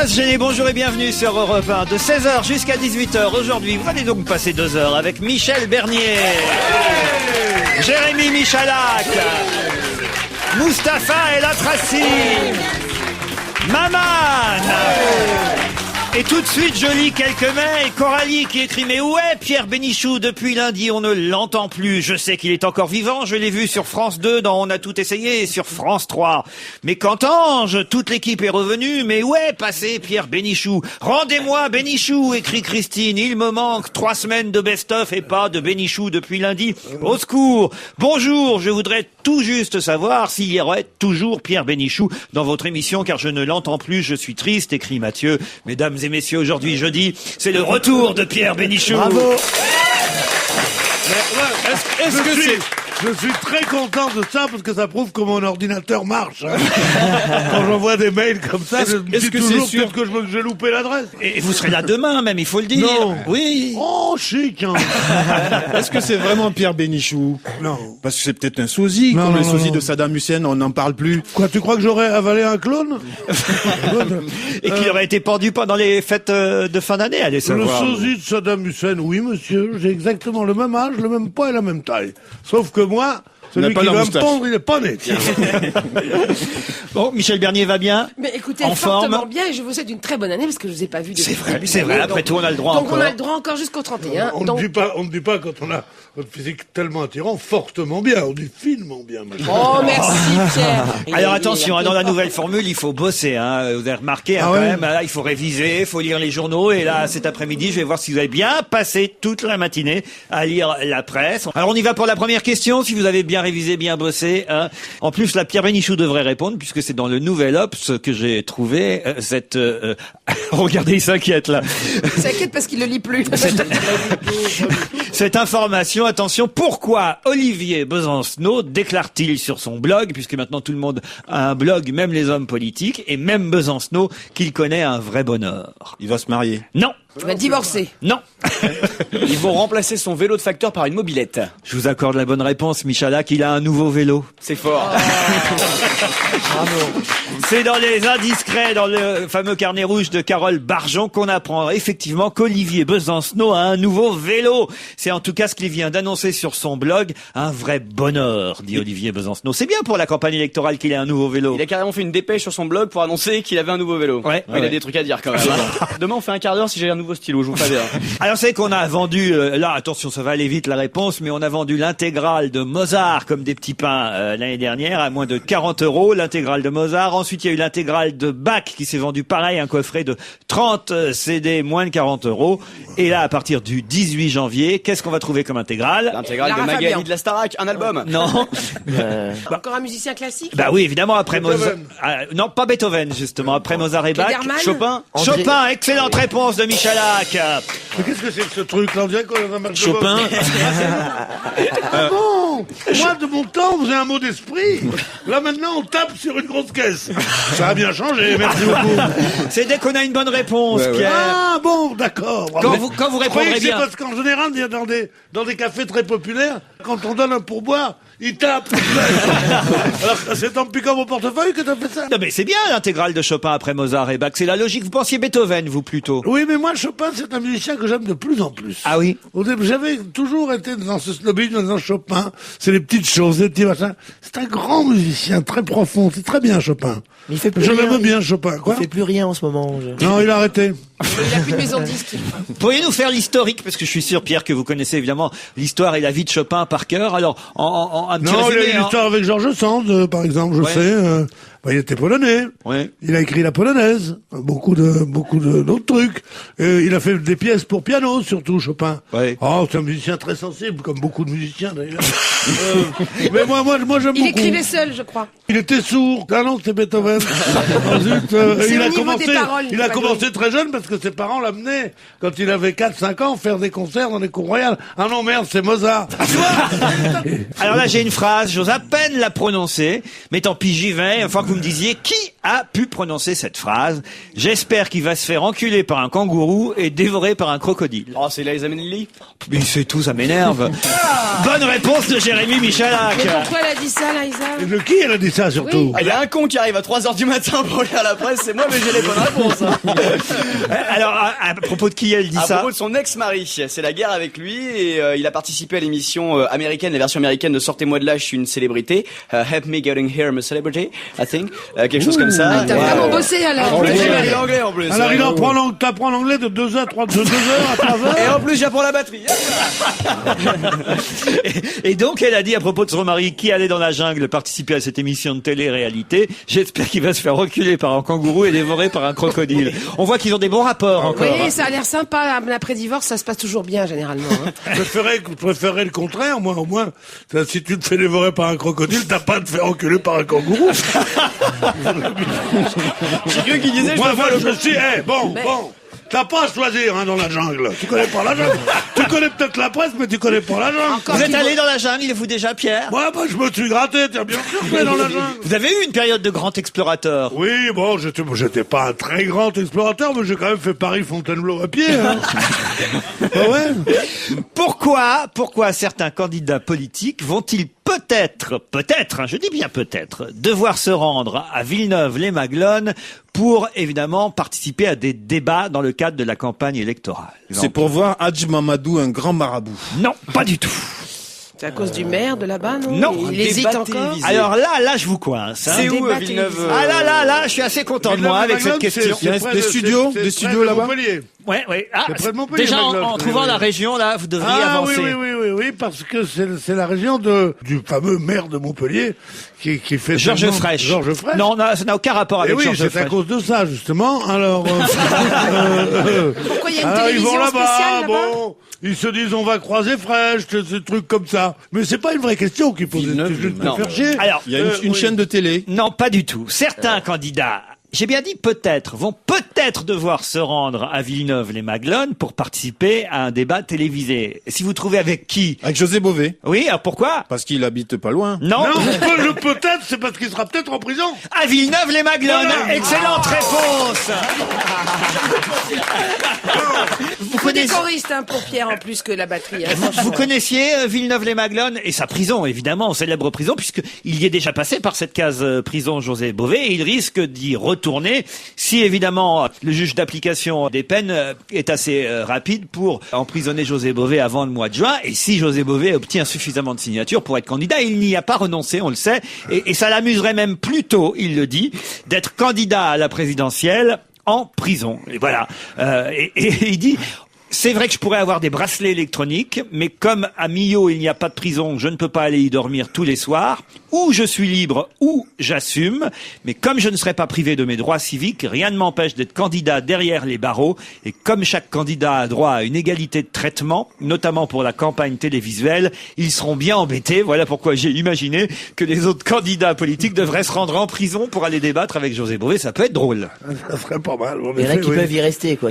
pas se gêner, bonjour et bienvenue sur Europe 1 de 16h jusqu'à 18h. Aujourd'hui, vous allez donc passer 2 heures avec Michel Bernier, Jérémy Michalak, Mustapha El Atrassi, Maman. Et tout de suite, je lis quelques mails. Coralie qui écrit: mais où est Pierre Bénichou? Depuis lundi, on ne l'entend plus. Je sais qu'il est encore vivant. Je l'ai vu sur France 2 dans On a tout essayé et sur France 3. Mais qu'entends-je? Toute l'équipe est revenue. Mais où est passé Pierre Bénichou? Rendez-moi Bénichou, écrit Christine. Il me manque 3 semaines de best-of et pas de Bénichou depuis lundi. Au secours. Bonjour, je voudrais tout juste savoir s'il y aurait toujours Pierre Bénichou dans votre émission, car je ne l'entends plus. Je suis triste, écrit Mathieu. Mesdames et messieurs, aujourd'hui, jeudi, c'est le retour de Pierre Bénichou. Bravo. Est-ce que c'est... Je suis très content de ça parce que ça prouve que mon ordinateur marche. Hein. Quand j'envoie des mails comme ça, je me dis toujours peut-être que j'ai loupé l'adresse. Et vous serez là demain même, il faut le dire. Non. Oui. Oh, chic. Hein. Est-ce que c'est vraiment Pierre Bénichou? Non. Parce que c'est peut-être un sosie, Non, comme non, le sosie non. de Saddam Hussein, on n'en parle plus. Quoi, tu crois que j'aurais avalé un clone? Et qu'il aurait été pendu pendant les fêtes de fin d'année, allez Le savoir. sosie de Saddam Hussein, oui monsieur, j'ai exactement le même âge, le même poids et la même taille. Sauf que moi, celui pas qui la va me moustache. pendre, il n'est pas né. Tiens. Bon, Michel Bernier va bien? Mais écoutez, En fortement forme. bien, et je vous souhaite une très bonne année parce que je vous ai pas vu depuis C'est le vrai, début de c'est vrai. l'année, Après donc- tout, on a le droit Donc encore. on a le droit encore jusqu'au 31. On donc... ne dit pas quand on a votre physique tellement attirant, fortement bien, on dit finement bien. Monsieur. Oh, merci Pierre. Alors attention, hein, dans la nouvelle formule, il faut bosser. Hein. Vous avez remarqué, hein, Ah quand ouais même, là, il faut réviser, il faut lire les journaux. Et là, cet après-midi, je vais voir si vous avez bien passé toute la matinée à lire la presse. Alors on y va pour la première question. Si vous avez bien révisé, bien bossé. Hein. En plus, la Pierre Bénichou devrait répondre, puisque c'est dans le Nouvel Obs que j'ai trouvé cette... Regardez, il s'inquiète là. Il s'inquiète parce qu'il le lit plus. Cette information, attention, pourquoi Olivier Besancenot déclare-t-il sur son blog, puisque maintenant tout le monde a un blog, même les hommes politiques, et même Besancenot, qu'il connaît un vrai bonheur? Il va se marier. Non, Il va divorcer. non. Ils vont remplacer son vélo de facteur par une mobilette. Je vous accorde la bonne réponse, Michalak, il a un nouveau vélo. C'est fort. C'est dans les indiscrets, dans le fameux carnet rouge de Carole Barjon, qu'on apprend effectivement qu'Olivier Besancenot a un nouveau vélo. C'est en tout cas ce qu'il vient d'annoncer sur son blog. Un vrai bonheur, dit Olivier Besancenot. C'est bien pour la campagne électorale qu'il ait un nouveau vélo. Il a carrément fait une dépêche sur son blog pour annoncer qu'il avait un nouveau vélo. Ouais, Il a ouais. des trucs à dire quand même. Hein. Demain on fait un quart d'heure si j'ai un nouveau stylo, je vous préviens. Alors, c'est qu'on a vendu, là, attention, ça va aller vite la réponse, mais on a vendu l'intégrale de Mozart comme des petits pains l'année dernière à moins de 40 €, l'intégrale de Mozart. Ensuite, il y a eu l'intégrale de Bach qui s'est vendue pareil, un coffret de 30 CD, moins de 40 €. Et là, à partir du 18 janvier, qu'est-ce qu'on va trouver comme intégrale? L'intégrale de Lara Magali Fabian. de la Starac, un album. Non. Encore un musicien classique. Bah oui, évidemment, après Mozart. Beethoven. Non, pas Beethoven, justement. Après Mozart et Bach. Klederman. Chopin. Chopin, excellente réponse de Michalak. Mais qu'est-ce que c'est que ce truc-là? On dirait qu'on est dans un match de Chopin. boxe. Ah bon? Moi, de mon temps, on faisait un mot d'esprit. Là, maintenant, on tape sur une grosse caisse. Ça a bien changé, merci beaucoup. C'est dès qu'on a une bonne réponse, Pierre. Ah bon, d'accord. Quand vous Je croyais répondrez que c'est bien. parce qu'en général, dans des cafés très populaires, quand on donne un pourboire, ils tapent. Alors, c'est tant pis comme mon portefeuille que t'as fait ça. Non mais c'est bien l'intégrale de Chopin après Mozart et Bach, c'est la logique. Vous pensiez Beethoven, vous plutôt? Oui, mais moi, Chopin, c'est un musicien que j'aime de plus en plus. Ah oui. Au début, j'avais toujours été dans ce snobisme, dans Chopin. C'est les petites choses, les petits machins. C'est un grand musicien, très profond. C'est très bien, Chopin. Mais il fait plus Je rien. l'aime bien, Chopin, quoi. Il fait plus rien en ce moment. Non, il a arrêté. Il a plus de maison de disques. Pourriez-nous faire l'historique, parce que je suis sûr, Pierre, que vous connaissez évidemment l'histoire et la vie de Chopin par cœur. Alors, en un petit Non, il a résumé. eu une histoire avec Georges Sand, par exemple, je Ouais. sais. Il était polonais. Ouais. Il a écrit la polonaise, beaucoup de d'autres trucs. Il a fait des pièces pour piano, surtout Chopin. Ouais. Oh, c'est un musicien très sensible, comme beaucoup de musiciens d'ailleurs. Mais moi j'aime beaucoup. Il écrivait seul, je crois. Il était sourd. Ah non, c'était Beethoven. Ensuite, C'est il au a niveau commencé, des paroles, il a pas commencé très jeune parce que ses parents l'amenaient quand il avait 4-5 ans faire des concerts dans les cours royales. Ah non, merde, c'est Mozart. Alors là, j'ai une phrase, j'ose à peine la prononcer, mais tant pis, j'y vais. Enfin que vous me disiez qui a pu prononcer cette phrase. J'espère qu'il va se faire enculer par un kangourou et dévorer par un crocodile. Oh, c'est Liza Minnelli. Mais c'est tout, ça m'énerve. Bonne réponse de Jérémy Michalak. Mais pourquoi elle a dit ça, Liza? Et de qui elle a dit ça, surtout? Ah, il y a un con qui arrive à 3h du matin pour lire la presse, c'est moi, mais j'ai les bonnes réponses. Alors, à propos de qui elle dit À ça? propos de son ex-mari, c'est la guerre avec lui et il a participé à l'émission américaine, la version américaine de Sortez-moi de là, je suis une célébrité. Help me getting here, I'm a celebrity, I think. Quelque chose comme ça. T'as vraiment bossé alors. Il est anglais en plus. Alors il t'apprend l'anglais de 2h à 3h. Et en plus, j'apprends la batterie. Et donc, elle a dit à propos de son mari qui allait dans la jungle participer à cette émission de télé-réalité. J'espère qu'il va se faire reculer par un kangourou et dévorer par un crocodile. On voit qu'ils ont des bons rapports encore. Oui, ça a l'air sympa. Après divorce, ça se passe toujours bien, généralement. Hein. Je préférerais le contraire, moi, au moins. Si tu te fais dévorer par un crocodile, t'as pas à te faire enculer par un kangourou. J'ai cru qu'il disait, Moi, je me suis, bon. T'as pas à choisir, dans la jungle. Tu connais pas la jungle. Tu connais peut-être la presse, mais tu connais pas la jungle. Vous êtes allé dans la jungle, vous déjà, Pierre? Ouais, je me suis gratté, tiens, bien sûr, je vais dans la jungle. Vous avez eu une période de grand explorateur. Oui, bon, j'étais pas un très grand explorateur, mais j'ai quand même fait Paris-Fontainebleau à pied, hein. Ah ouais. Pourquoi certains candidats politiques vont-ils peut-être, je dis bien peut-être, devoir se rendre à Villeneuve-les-Maglones pour, évidemment, participer à des débats dans le cadre de la campagne électorale? C'est pour voir Hadj Mamadou, un grand marabout. Non, pas du tout. C'est à cause du maire de là-bas, non? Non. Il hésite Débat encore. télévisé. Alors là, je vous coince. C'est où, débat Villeneuve télévisé. Ah là, je suis assez content de moi avec cette question. Il y a des studios là-bas. Ouais. Ah, C'est près de Montpellier, déjà, Maglones. en trouvant la région, là, vous devriez avancer. Oui, parce que c'est la région du fameux maire de Montpellier qui fait Georges Frêche. Georges Frêche. Non, ça n'a aucun rapport Et avec oui, Georges c'est à Frêche. cause de ça, justement. Alors, Pourquoi il y a une alors ils télévision vont là-bas, spéciale là-bas? bon, ils se disent on va croiser Frêche, ce truc comme ça. Mais c'est pas une vraie question qu'ils posent, c'est juste non. de faire chier. Alors, Il y a une chaîne de télé. non, pas du tout. Certains candidats, j'ai bien dit peut-être, vont peut-être devoir se rendre à Villeneuve-les-Maglones pour participer à un débat télévisé. Si vous trouvez avec qui? Avec José Bové. Oui, alors pourquoi? Parce qu'il habite pas loin. Non, Non, le peut-être, c'est parce qu'il sera peut-être en prison. à Villeneuve-les-Maglones. Voilà. Excellente réponse. Vous Faut des connaissez, choristes, pour Pierre, en plus que la batterie. Hein, vous franchement. connaissiez Villeneuve-les-Maglones et sa prison, évidemment, célèbre prison, puisqu'il y est déjà passé par cette case prison José Bové, et il risque d'y retourner si, évidemment, le juge d'application des peines est assez rapide pour emprisonner José Bové avant le mois de juin, et si José Bové obtient suffisamment de signatures pour être candidat, il n'y a pas renoncé, on le sait, et ça l'amuserait même plutôt, il le dit, d'être candidat à la présidentielle en prison. Et voilà. Et il dit... C'est vrai que je pourrais avoir des bracelets électroniques, mais comme à Millau il n'y a pas de prison, je ne peux pas aller y dormir tous les soirs. Ou je suis libre, ou j'assume. Mais comme je ne serai pas privé de mes droits civiques, rien ne m'empêche d'être candidat derrière les barreaux. Et comme chaque candidat a droit à une égalité de traitement, notamment pour la campagne télévisuelle, ils seront bien embêtés. Voilà pourquoi j'ai imaginé que les autres candidats politiques devraient se rendre en prison pour aller débattre avec José Bové. Ça peut être drôle. Ça serait pas mal. Il y en a qui peuvent y rester, quoi.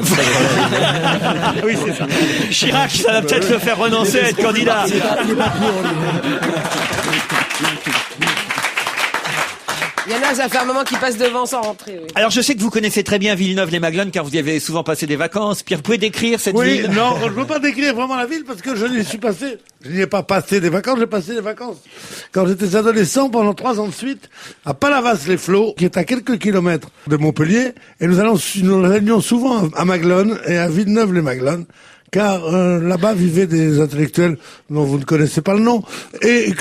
Oui, c'est ça. Chirac, ça va peut-être le faire renoncer à être candidat. Il y en a, ça fait un moment qu'ils passent devant sans rentrer. Oui. Alors je sais que vous connaissez très bien Villeneuve-les-Maglones car vous y avez souvent passé des vacances. Pierre, vous pouvez décrire cette Oui, ville? non, je veux pas décrire vraiment la ville parce que je n'y suis passé. Je n'y ai pas passé des vacances, j'ai passé des vacances. Quand j'étais adolescent, pendant 3 ans de suite, à Palavas-les-Flots, qui est à quelques kilomètres de Montpellier, et nous allions souvent à Maglones et à Villeneuve-les-Maglones. Car là-bas vivaient des intellectuels dont vous ne connaissez pas le nom et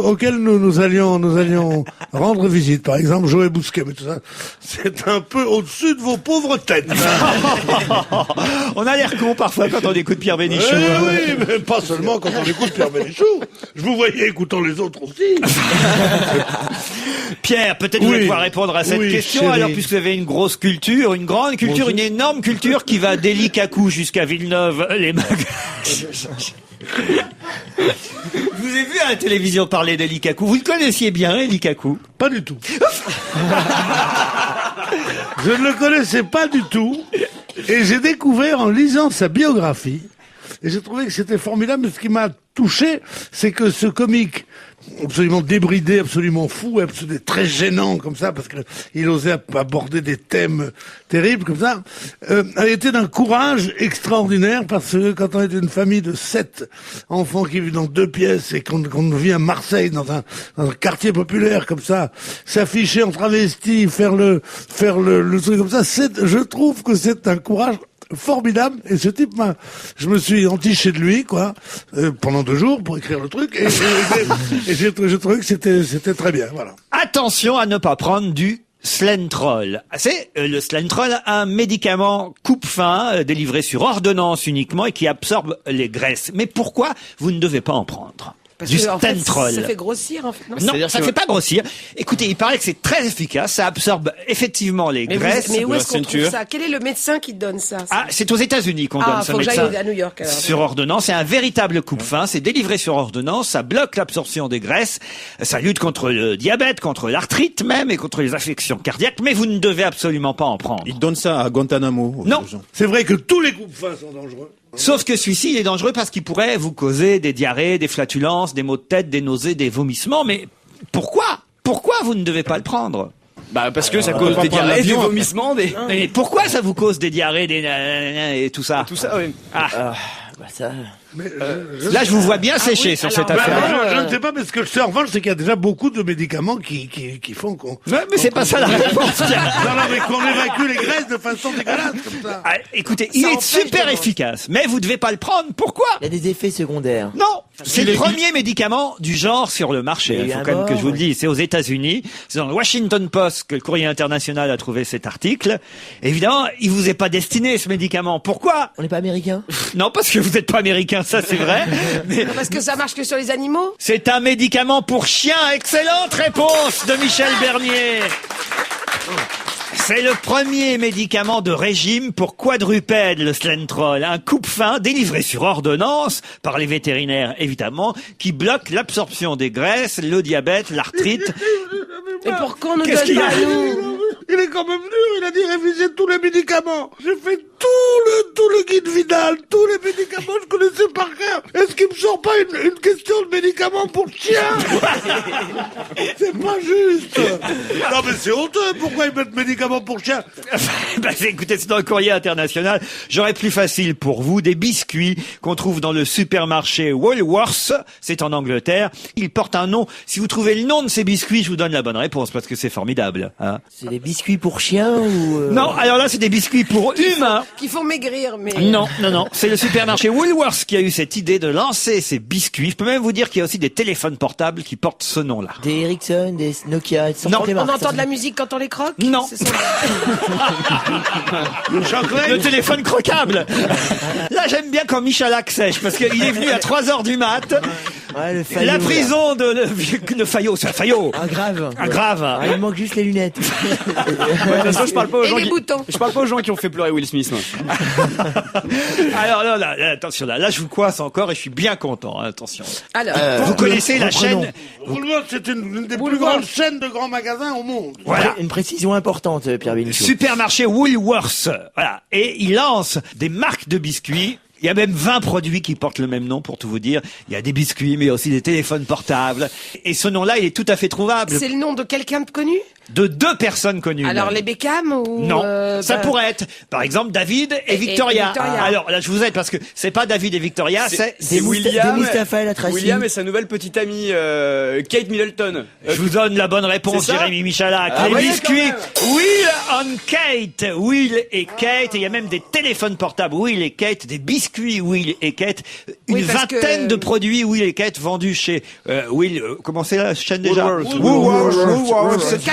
auxquels nous allions rendre visite. Par exemple, Joël Bousquet, mais tout ça, c'est un peu au-dessus de vos pauvres têtes. On a l'air con parfois quand on écoute Pierre Bénichou. Oui, mais pas seulement quand on écoute Pierre Bénichou. Je vous voyais écoutant les autres aussi. Pierre, peut-être vous allez pouvoir répondre à cette question. chérie. Alors, puisque vous avez une grosse culture, une grande culture, une énorme culture qui va d'Hélicacou jusqu'à Villeneuve-les-Maglones. Je vous ai vu à la télévision parler d'Hélicacou. Vous le connaissiez bien, Hélicacou? Pas du tout. Je ne le connaissais pas du tout. Et j'ai découvert en lisant sa biographie. Et j'ai trouvé que c'était formidable. Mais ce qui m'a touché, c'est que ce comique absolument débridé, absolument fou, absolument très gênant comme ça, parce que il osait aborder des thèmes terribles comme ça, a été d'un courage extraordinaire, parce que quand on est une famille de 7 enfants qui vivent dans 2 pièces et qu'on vit à Marseille dans un quartier populaire comme ça, s'afficher en travesti, faire le truc comme ça, je trouve que c'est un courage formidable. Et ce type je me suis entiché de lui, quoi, pendant 2 jours pour écrire le truc, et j'ai trouvé que c'était très bien, voilà. Attention à ne pas prendre du Slentrol. C'est le Slentrol, un médicament coupe-faim délivré sur ordonnance uniquement et qui absorbe les graisses. Mais pourquoi vous ne devez pas en prendre? Parce Du que, en fait, Stentrol. ça fait grossir, en fait. Non, Non, ça fait pas grossir. Écoutez, il paraît que c'est très efficace. Ça absorbe effectivement les graisses. mais où la est-ce qu'on trouve ceinture. ça? Quel est le médecin qui donne ça? Ah, c'est aux États-Unis qu'on donne ce faut que médecin. j'aille à New York, alors. Sur ordonnance, c'est un véritable coupe-faim. C'est délivré sur ordonnance. Ça bloque l'absorption des graisses. Ça lutte contre le diabète, contre l'arthrite même et contre les affections cardiaques. Mais vous ne devez absolument pas en prendre. Ils donnent ça à Guantanamo. aux Non. gens. C'est vrai que tous les coupe-fins sont dangereux. Sauf que celui-ci, il est dangereux parce qu'il pourrait vous causer des diarrhées, des flatulences, des maux de tête, des nausées, des vomissements. Mais pourquoi vous ne devez pas le prendre? Bah parce que ça cause va des prendre diarrhées, des l'avion, vomissements, des... Mais pourquoi ça vous cause des diarrhées, des nanana et tout ça? Tout ça, oui. Ah, Bah ça... Mais là, je vous vois bien sécher sur cette Bah, affaire. je ne sais pas, mais ce que je sais en revanche, c'est qu'il y a déjà beaucoup de médicaments qui font qu'on... Ouais, mais c'est pas ça la réponse. Non, mais qu'on évacue les graisses de façon dégueulasse, comme ça. Ah, écoutez, il est super efficace, mais vous devez pas le prendre. Pourquoi? Il y a des effets secondaires. Non, c'est le premier médicament du genre sur le marché. Il y Il a eu faut un quand même que mort. je vous le dise. C'est aux États-Unis. C'est dans le Washington Post que le Courrier International a trouvé cet article. Évidemment, il vous est pas destiné ce médicament. Pourquoi? On n'est pas américain? Non, parce que vous n'êtes pas américain, ça c'est vrai. Mais Parce que ça marche que sur les animaux? c'est un médicament pour chiens. Excellente réponse de Michel Bernier. C'est le premier médicament de régime pour quadrupèdes, le Slentrol, un coupe-faim délivré sur ordonnance par les vétérinaires, évidemment, qui bloque l'absorption des graisses, le diabète, l'arthrite. Et pourquoi on nous Qu'est-ce donne qu'il y a pas, nous? Il est quand même dur, il a dit réviser tous les médicaments. J'ai fait tout le guide Vidal, tous les médicaments, je connaissais par cœur. Est-ce qu'il me sort pas une question de médicaments pour chiens? C'est pas juste. Non mais c'est honteux, pourquoi ils mettent médicaments pour chiens? Bah, écoutez, c'est dans le Courrier International. J'aurais plus facile pour vous des biscuits qu'on trouve dans le supermarché Woolworths. C'est en Angleterre. Ils portent un nom. Si vous trouvez le nom de ces biscuits, je vous donne la bonne réponse parce que c'est formidable. Hein. C'est des biscuits pour chiens ou... Non, alors là, c'est des biscuits pour humains. Qui font maigrir, mais... Non. C'est le supermarché Woolworths qui a eu cette idée de lancer ces biscuits. Je peux même vous dire qu'il y a aussi des téléphones portables qui portent ce nom-là. Des Ericsson, des Nokia... Non. toutes les On marques, entend ça, de la musique quand on les croque? Non. C'est ça. Le téléphone croquable. Là, j'aime bien quand Michalak sèche parce qu'il est venu à 3h du mat. Ouais, le Fayot, La là. prison de Fayot, c'est un Fayot. Ah, grave. Ah, grave. Ah, il manque juste les lunettes. De toute façon, je parle pas aux Et gens les qui... boutons. Je parle pas aux gens qui ont fait pleurer Will Smith, moi. Alors là, attention, là, je vous coince encore et je suis bien content. Hein, attention. Alors, Vous connaissez la reprenons. chaîne. Woolworths, c'est une des plus Woolworths. grandes chaînes de grands magasins au monde. Voilà. Une précision importante, Pierre Bénichou. Supermarché Woolworths. Voilà. Et il lance des marques de biscuits. Il y a même 20 produits qui portent le même nom, pour tout vous dire. Il y a des biscuits, mais aussi des téléphones portables. Et ce nom-là, il est tout à fait trouvable. c'est le nom de quelqu'un de connu? De 2 personnes connues. Alors, même. les Beckham ou... Non, ça bah, pourrait être, par exemple, David et Et Victoria. Victoria. Alors là, je vous aide parce que c'est pas David et Victoria, c'est Des William. Mustapha et la Tracy. William et sa nouvelle petite amie, Kate Middleton. Je vous donne la bonne réponse, c'est ça Jérémy Michalak. Ah les ouais, biscuits quand Will and Kate. Will et Kate. Et il y a même des téléphones portables Will et Kate, des biscuits Will et Kate. Une Oui, parce vingtaine que- de produits Will et Kate vendus chez Will. Comment c'est la chaîne déjà? Woolworths. Woolworths.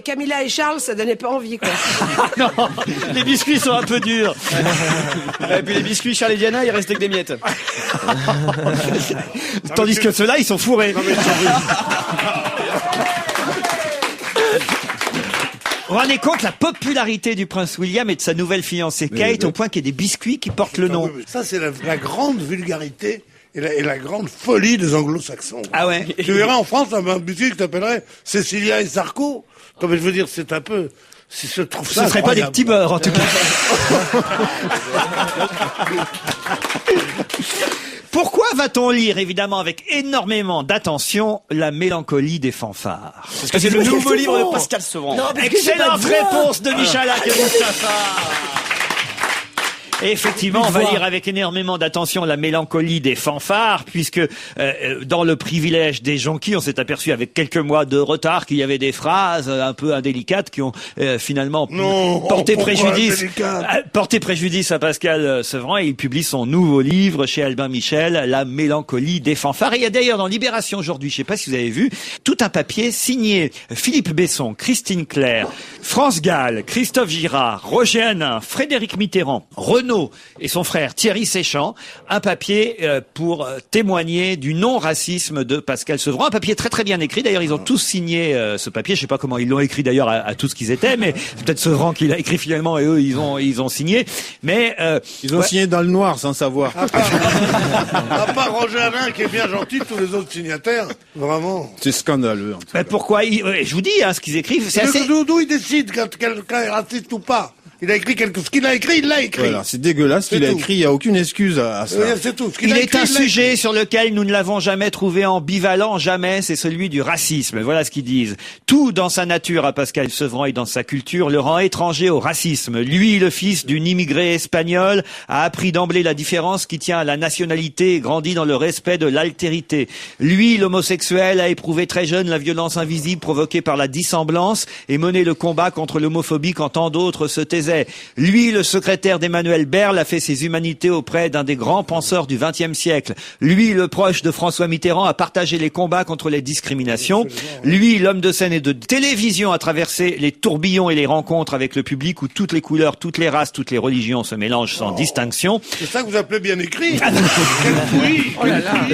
Camilla et Charles, ça donnait pas envie, quoi. Non, les biscuits sont un peu durs. Et puis les biscuits Charles et Diana, il restait que des miettes. Tandis que ceux-là, ils sont fourrés. Vous vous rendez compte la popularité du prince William et de sa nouvelle fiancée Kate au point qu'il y ait des biscuits qui portent le nom. Ça, c'est la grande vulgarité et la grande folie des anglo-saxons. Ah ouais. Tu verras en France un biscuit qui t'appellerait Cécilia et Sarko. Comme je veux dire, c'est un peu... Je trouve Ce ça ne serait pas des incroyable. petits beurres, en tout cas. Pourquoi va-t-on lire, évidemment, avec énormément d'attention, La mélancolie des fanfares? Parce que c'est le nouveau livre de Pascal Sevran. Non, parce que j'ai pas Excellente de voix. réponse de Michalak et Mustapha. Et effectivement, on va lire avec énormément d'attention La mélancolie des fanfares, puisque dans Le privilège des jonquilles, on s'est aperçu avec quelques mois de retard qu'il y avait des phrases un peu indélicates qui ont finalement porté préjudice à Pascal Sevran, et il publie son nouveau livre chez Albin Michel, La mélancolie des fanfares. Et il y a d'ailleurs dans Libération aujourd'hui, je ne sais pas si vous avez vu, tout un papier signé Philippe Besson, Christine Claire, France Gall, Christophe Girard, Roger Hanin, Frédéric Mitterrand, Renaud et son frère Thierry Séchant, un papier pour témoigner du non-racisme de Pascal Sevran, un papier très très bien écrit. D'ailleurs, ils ont tous signé ce papier. Je sais pas comment ils l'ont écrit d'ailleurs à tous qu'ils étaient, mais c'est peut-être Sevran qui l'a écrit finalement et eux ils ont signé. Mais Ils ont signé dans le noir sans savoir. À part Roger Hanin, qui est bien gentil, tous les autres signataires, vraiment. C'est scandaleux. En tout cas. pourquoi je vous dis ce qu'ils écrivent, c'est assez. D'où il décide quand quelqu'un est raciste ou pas? Il a écrit ce qu'il a écrit, il l'a écrit. Voilà, c'est dégueulasse ce qu'il a C'est tout. écrit. Il n'y a aucune excuse à ça. C'est tout. Ce qu'il Il a est écrit, un il l'a sujet écrit. sur lequel nous ne l'avons jamais trouvé ambivalent, jamais, c'est celui du racisme. Voilà ce qu'ils disent. Tout dans sa nature à Pascal Sevran et dans sa culture le rend étranger au racisme. Lui, le fils d'une immigrée espagnole, a appris d'emblée la différence qui tient à la nationalité et grandi dans le respect de l'altérité. Lui, l'homosexuel, a éprouvé très jeune la violence invisible provoquée par la dissemblance et mené le combat contre l'homophobie quand tant d'autres se taisaient. Lui, le secrétaire d'Emmanuel Berle, a fait ses humanités auprès d'un des grands penseurs du XXe siècle. Lui, le proche de François Mitterrand, a partagé les combats contre les discriminations. Lui, l'homme de scène et de télévision, a traversé les tourbillons et les rencontres avec le public où toutes les couleurs, toutes les races, toutes les religions se mélangent sans distinction. C'est ça que vous appelez bien écrit. Quel fouillis.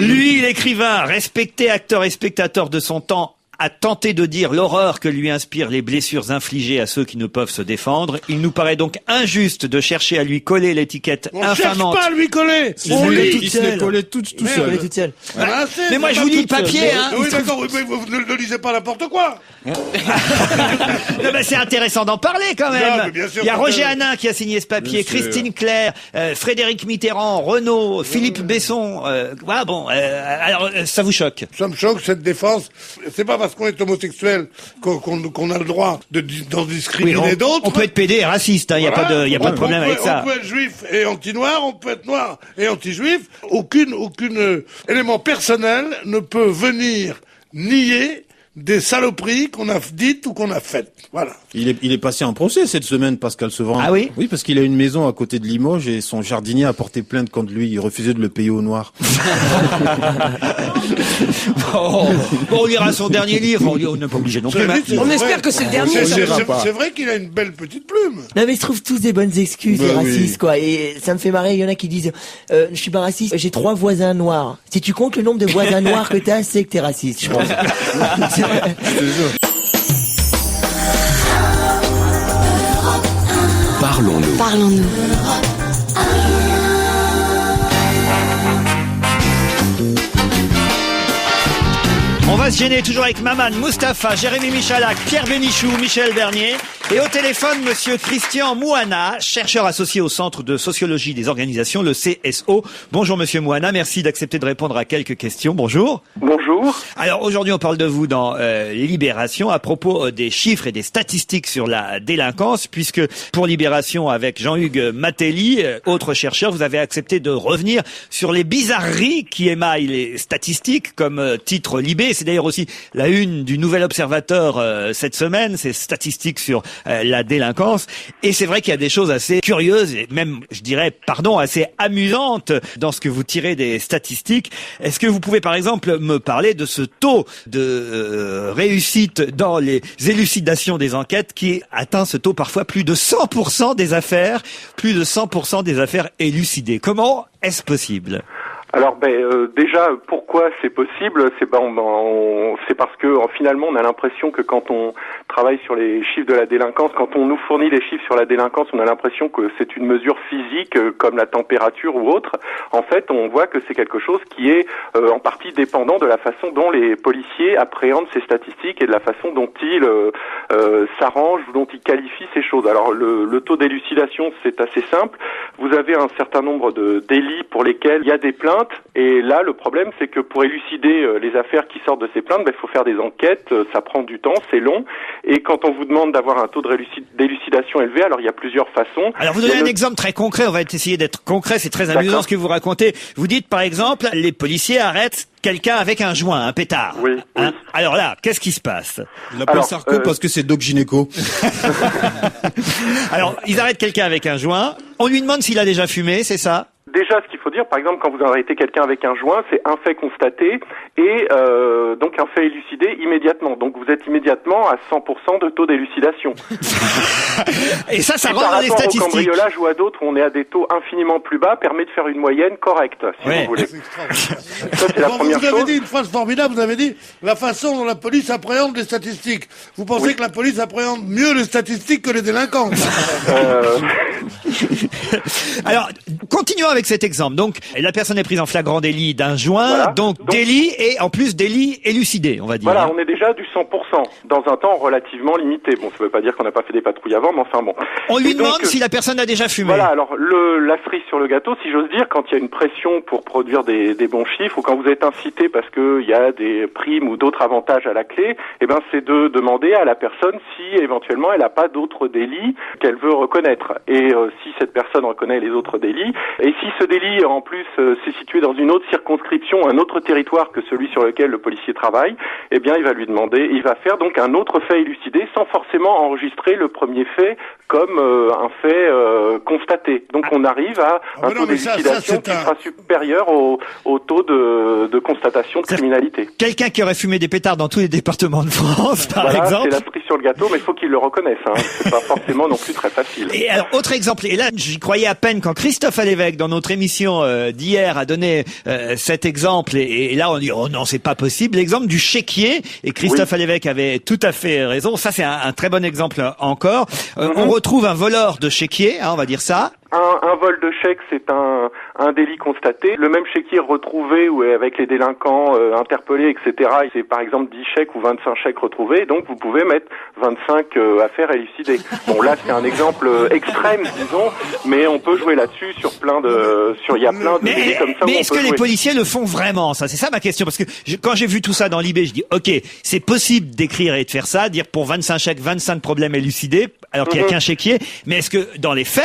Lui, l'écrivain, respecté acteur et spectateur de son temps, a tenté de dire l'horreur que lui inspirent les blessures infligées à ceux qui ne peuvent se défendre. Il nous paraît donc injuste de chercher à lui coller l'étiquette On cherche infamante. pas à lui coller. Il On se lit. il se les collait tout Elle seul. est toute seule. Voilà, Mais moi, je vous dis le papier, hein. Oui, d'accord, oui, mais vous ne lisez pas n'importe quoi. Non, mais c'est intéressant d'en parler quand Non, même. mais bien sûr, Il y a faut Roger bien. Hanin qui a signé ce papier, Bien sûr. Christine Claire, Frédéric Mitterrand, Renaud, Philippe Besson. Voilà, bon. Alors, ça vous choque? Ça me choque, cette défense. C'est pas parce qu'on est homosexuel qu'on a le droit d'en discriminer d'autres. on peut être pédé et raciste. Il n'y a pas de problème avec ça. On peut être juif et anti-noir, on peut être noir et anti-juif. Aucune élément personnel ne peut venir nier des saloperies qu'on a dites ou qu'on a faites. Voilà. Il est passé en procès cette semaine, Pascal Sevran. Ah oui? Oui, parce qu'il a une maison à côté de Limoges et son jardinier a porté plainte contre lui. Il refusait de le payer au noir. Bon, on lira son dernier livre. On n'est pas obligé non plus. Cela dit, c'est On vrai. espère que c'est le dernier. C'est vrai qu'il a une belle petite plume. Non mais ils trouvent tous des bonnes excuses, Bah les oui. racistes, quoi. Et ça me fait marrer, il y en a qui disent je suis pas raciste, j'ai 3 voisins noirs. Si tu comptes le nombre de voisins noirs que t'as, c'est que t'es raciste, je pense. Parlons-nous. On va se gêner toujours avec Maman, Mustapha, Jérémy Michalak, Pierre Bénichou, Michel Bernier. Et au téléphone, monsieur Christian Mouana, chercheur associé au Centre de sociologie des organisations, le CSO. Bonjour monsieur Mouana, merci d'accepter de répondre à quelques questions. Bonjour. Bonjour. Alors aujourd'hui, on parle de vous dans Libération à propos des chiffres et des statistiques sur la délinquance, puisque pour Libération, avec Jean-Hugues Matelli, autre chercheur, vous avez accepté de revenir sur les bizarreries qui émaillent les statistiques, comme titre Libé. C'est d'ailleurs aussi la une du Nouvel Observateur cette semaine, ces statistiques sur la délinquance. Et c'est vrai qu'il y a des choses assez curieuses et même, je dirais, assez amusantes dans ce que vous tirez des statistiques. Est-ce que vous pouvez par exemple me parler de ce taux de réussite dans les élucidations des enquêtes qui atteint ce taux parfois plus de 100% des affaires élucidées? Comment est-ce possible? Alors déjà, pourquoi c'est possible? C'est parce que finalement on a l'impression que quand on travaille sur les chiffres de la délinquance, quand on nous fournit les chiffres sur la délinquance, on a l'impression que c'est une mesure physique comme la température ou autre. En fait, on voit que c'est quelque chose qui est en partie dépendant de la façon dont les policiers appréhendent ces statistiques et de la façon dont ils s'arrangent, dont ils qualifient ces choses. Alors le taux d'élucidation, c'est assez simple. Vous avez un certain nombre de délits pour lesquels il y a des plaintes. Et là, le problème, c'est que pour élucider les affaires qui sortent de ces plaintes, il faut faire des enquêtes, ça prend du temps, c'est long. Et quand on vous demande d'avoir un taux d'élucidation élevé, alors il y a plusieurs façons. Alors vous donnez un exemple très concret, on va essayer d'être concret, c'est très amusant ce que vous racontez. Vous dites par exemple, les policiers arrêtent quelqu'un avec un joint, un pétard. Oui. Alors là, qu'est-ce qui se passe? Il appelle Sarko parce que c'est Doc Gynéco. Alors, ils arrêtent quelqu'un avec un joint, on lui demande s'il a déjà fumé, c'est ça? Déjà, ce qu'il faut dire, par exemple, quand vous arrêtez quelqu'un avec un joint, c'est un fait constaté et donc un fait élucidé immédiatement. Donc vous êtes immédiatement à 100% de taux d'élucidation. Et ça rentre par dans les rapport statistiques. au cambriolage ou à d'autres où on est à des taux infiniment plus bas, permet de faire une moyenne correcte, si vous voulez. Ça, c'est la première vous avez chose. dit une phrase formidable, vous avez dit la façon dont la police appréhende les statistiques. Vous pensez que la police appréhende mieux les statistiques que les délinquants? Alors, continuons avec cet exemple. Donc, la personne est prise en flagrant délit d'un joint, Voilà. donc délit et en plus délit élucidé, on va dire. Voilà, on est déjà du 100% dans un temps relativement limité. Bon, ça veut pas dire qu'on n'a pas fait des patrouilles avant, mais enfin bon. On lui Et donc, demande si la personne a déjà fumé. Voilà, alors la cerise sur le gâteau, si j'ose dire, quand il y a une pression pour produire des bons chiffres ou quand vous êtes incité parce que il y a des primes ou d'autres avantages à la clé, c'est de demander à la personne si éventuellement elle n'a pas d'autres délits qu'elle veut reconnaître. Et si cette personne reconnaît les autres délits, et si ce délit en plus s'est situé dans une autre circonscription, un autre territoire que celui sur lequel le policier travaille, il va lui demander, il va faire donc un autre fait élucidé sans forcément enregistrer le premier fait comme un fait constaté. Donc on arrive à un taux d'élucidation qui sera supérieur au taux de constatation de criminalité. Quelqu'un qui aurait fumé des pétards dans tous les départements de France, par exemple. C'est la cerise sur le gâteau, mais il faut qu'il le reconnaisse. C'est pas forcément non plus très facile. Et alors, autre exemple, et là, j'y croyais à peine quand Christophe Alévêque, dans notre émission d'hier, a donné cet exemple, et là, on dit, oh non, c'est pas possible, l'exemple du chéquier, et Christophe Alévêque avait tout à fait raison, ça c'est un très bon exemple encore. On retrouve un voleur de chéquier, on va dire ça. Un vol de chèque, c'est un délit constaté. Le même chéquier retrouvé ou avec les délinquants interpellés, etc. C'est par exemple 10 chèques ou 25 chèques retrouvés. Donc vous pouvez mettre 25 affaires élucidées. Bon là c'est un exemple extrême, disons, mais on peut jouer là-dessus sur il y a plein de délits comme ça. Mais est-ce que les policiers le font vraiment? Ça, c'est ça ma question, parce que quand j'ai vu tout ça dans l'IB, je dis ok, c'est possible d'écrire et de faire ça, dire pour 25 chèques, 25 problèmes élucidés, alors qu'il n'y a qu'un chéquier. Mais est-ce que dans les faits,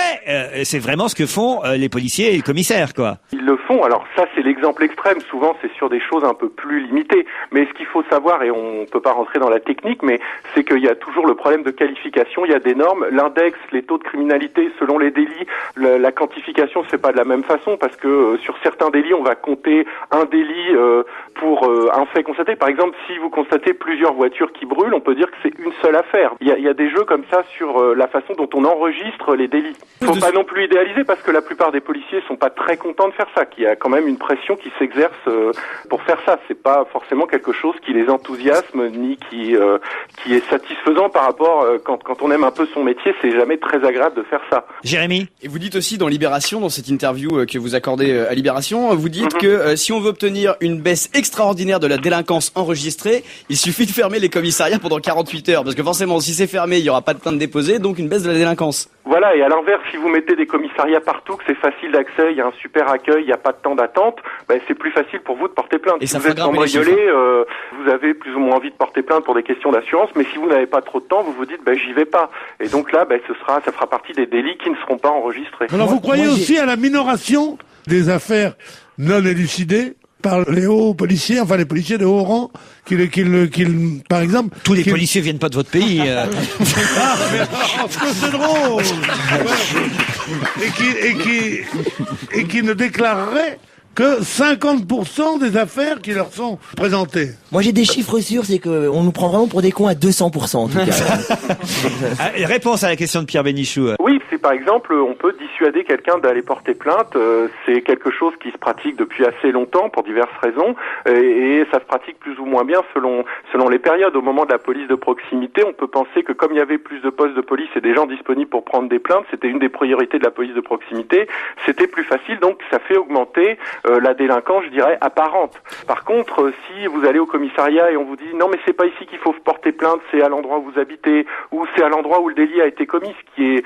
c'est vraiment ce que font les policiers et les commissaires, quoi? Ils le font. Alors ça, c'est l'exemple extrême. Souvent, c'est sur des choses un peu plus limitées. Mais ce qu'il faut savoir, et on peut pas rentrer dans la technique, mais c'est qu'il y a toujours le problème de qualification. Il y a des normes. L'index, les taux de criminalité selon les délits, la quantification se fait pas de la même façon parce que sur certains délits, on va compter un délit pour un fait constaté. Par exemple, si vous constatez plusieurs voitures qui brûlent, on peut dire que c'est une seule affaire. Il y a des jeux comme ça sur la façon dont on enregistre les délits. Faut pas non plus idéaliser parce que la plupart des policiers sont pas très contents de faire ça, qu'il y a quand même une pression qui s'exerce pour faire ça. C'est pas forcément quelque chose qui les enthousiasme ni qui est satisfaisant par rapport quand on aime un peu son métier, c'est jamais très agréable de faire ça. Jérémy? Et vous dites aussi dans Libération, dans cette interview que vous accordez à Libération, vous dites que si on veut obtenir une baisse extraordinaire de la délinquance enregistrée, il suffit de fermer les commissariats pendant 48 heures. Parce que forcément, si c'est fermé, il n'y aura pas de plainte déposée, donc une baisse de la délinquance. Voilà, et à l'inverse, si vous mettez des commissariats partout, que c'est facile d'accès, il y a un super accueil, il n'y a pas de temps d'attente, c'est plus facile pour vous de porter plainte. Et si ça vous êtes cambriolé, vous avez plus ou moins envie de porter plainte pour des questions d'assurance, mais si vous n'avez pas trop de temps, vous vous dites j'y vais pas. Et donc là, ça fera partie des délits qui ne seront pas enregistrés. Alors vous croyez aussi à la minoration des affaires non élucidées par les hauts policiers, enfin les policiers de haut rang, par exemple... Tous les policiers viennent pas de votre pays. Ah, mais parce que c'est drôle. Et qui ne déclareraient que 50% des affaires qui leur sont présentées. Moi, j'ai des chiffres sûrs, c'est que on nous prend vraiment pour des cons à 200%, en tout cas. Réponse à la question de Pierre Bénichou. Oui, c'est par exemple, on peut dissuader quelqu'un d'aller porter plainte. C'est quelque chose qui se pratique depuis assez longtemps pour diverses raisons, et ça se pratique plus ou moins bien selon les périodes. Au moment de la police de proximité, on peut penser que comme il y avait plus de postes de police et des gens disponibles pour prendre des plaintes, c'était une des priorités de la police de proximité. C'était plus facile, donc ça fait augmenter la délinquance, je dirais, apparente. Par contre, si vous allez au commissariat et on vous dit non mais c'est pas ici qu'il faut porter plainte, c'est à l'endroit où vous habitez, ou c'est à l'endroit où le délit a été commis, ce qui est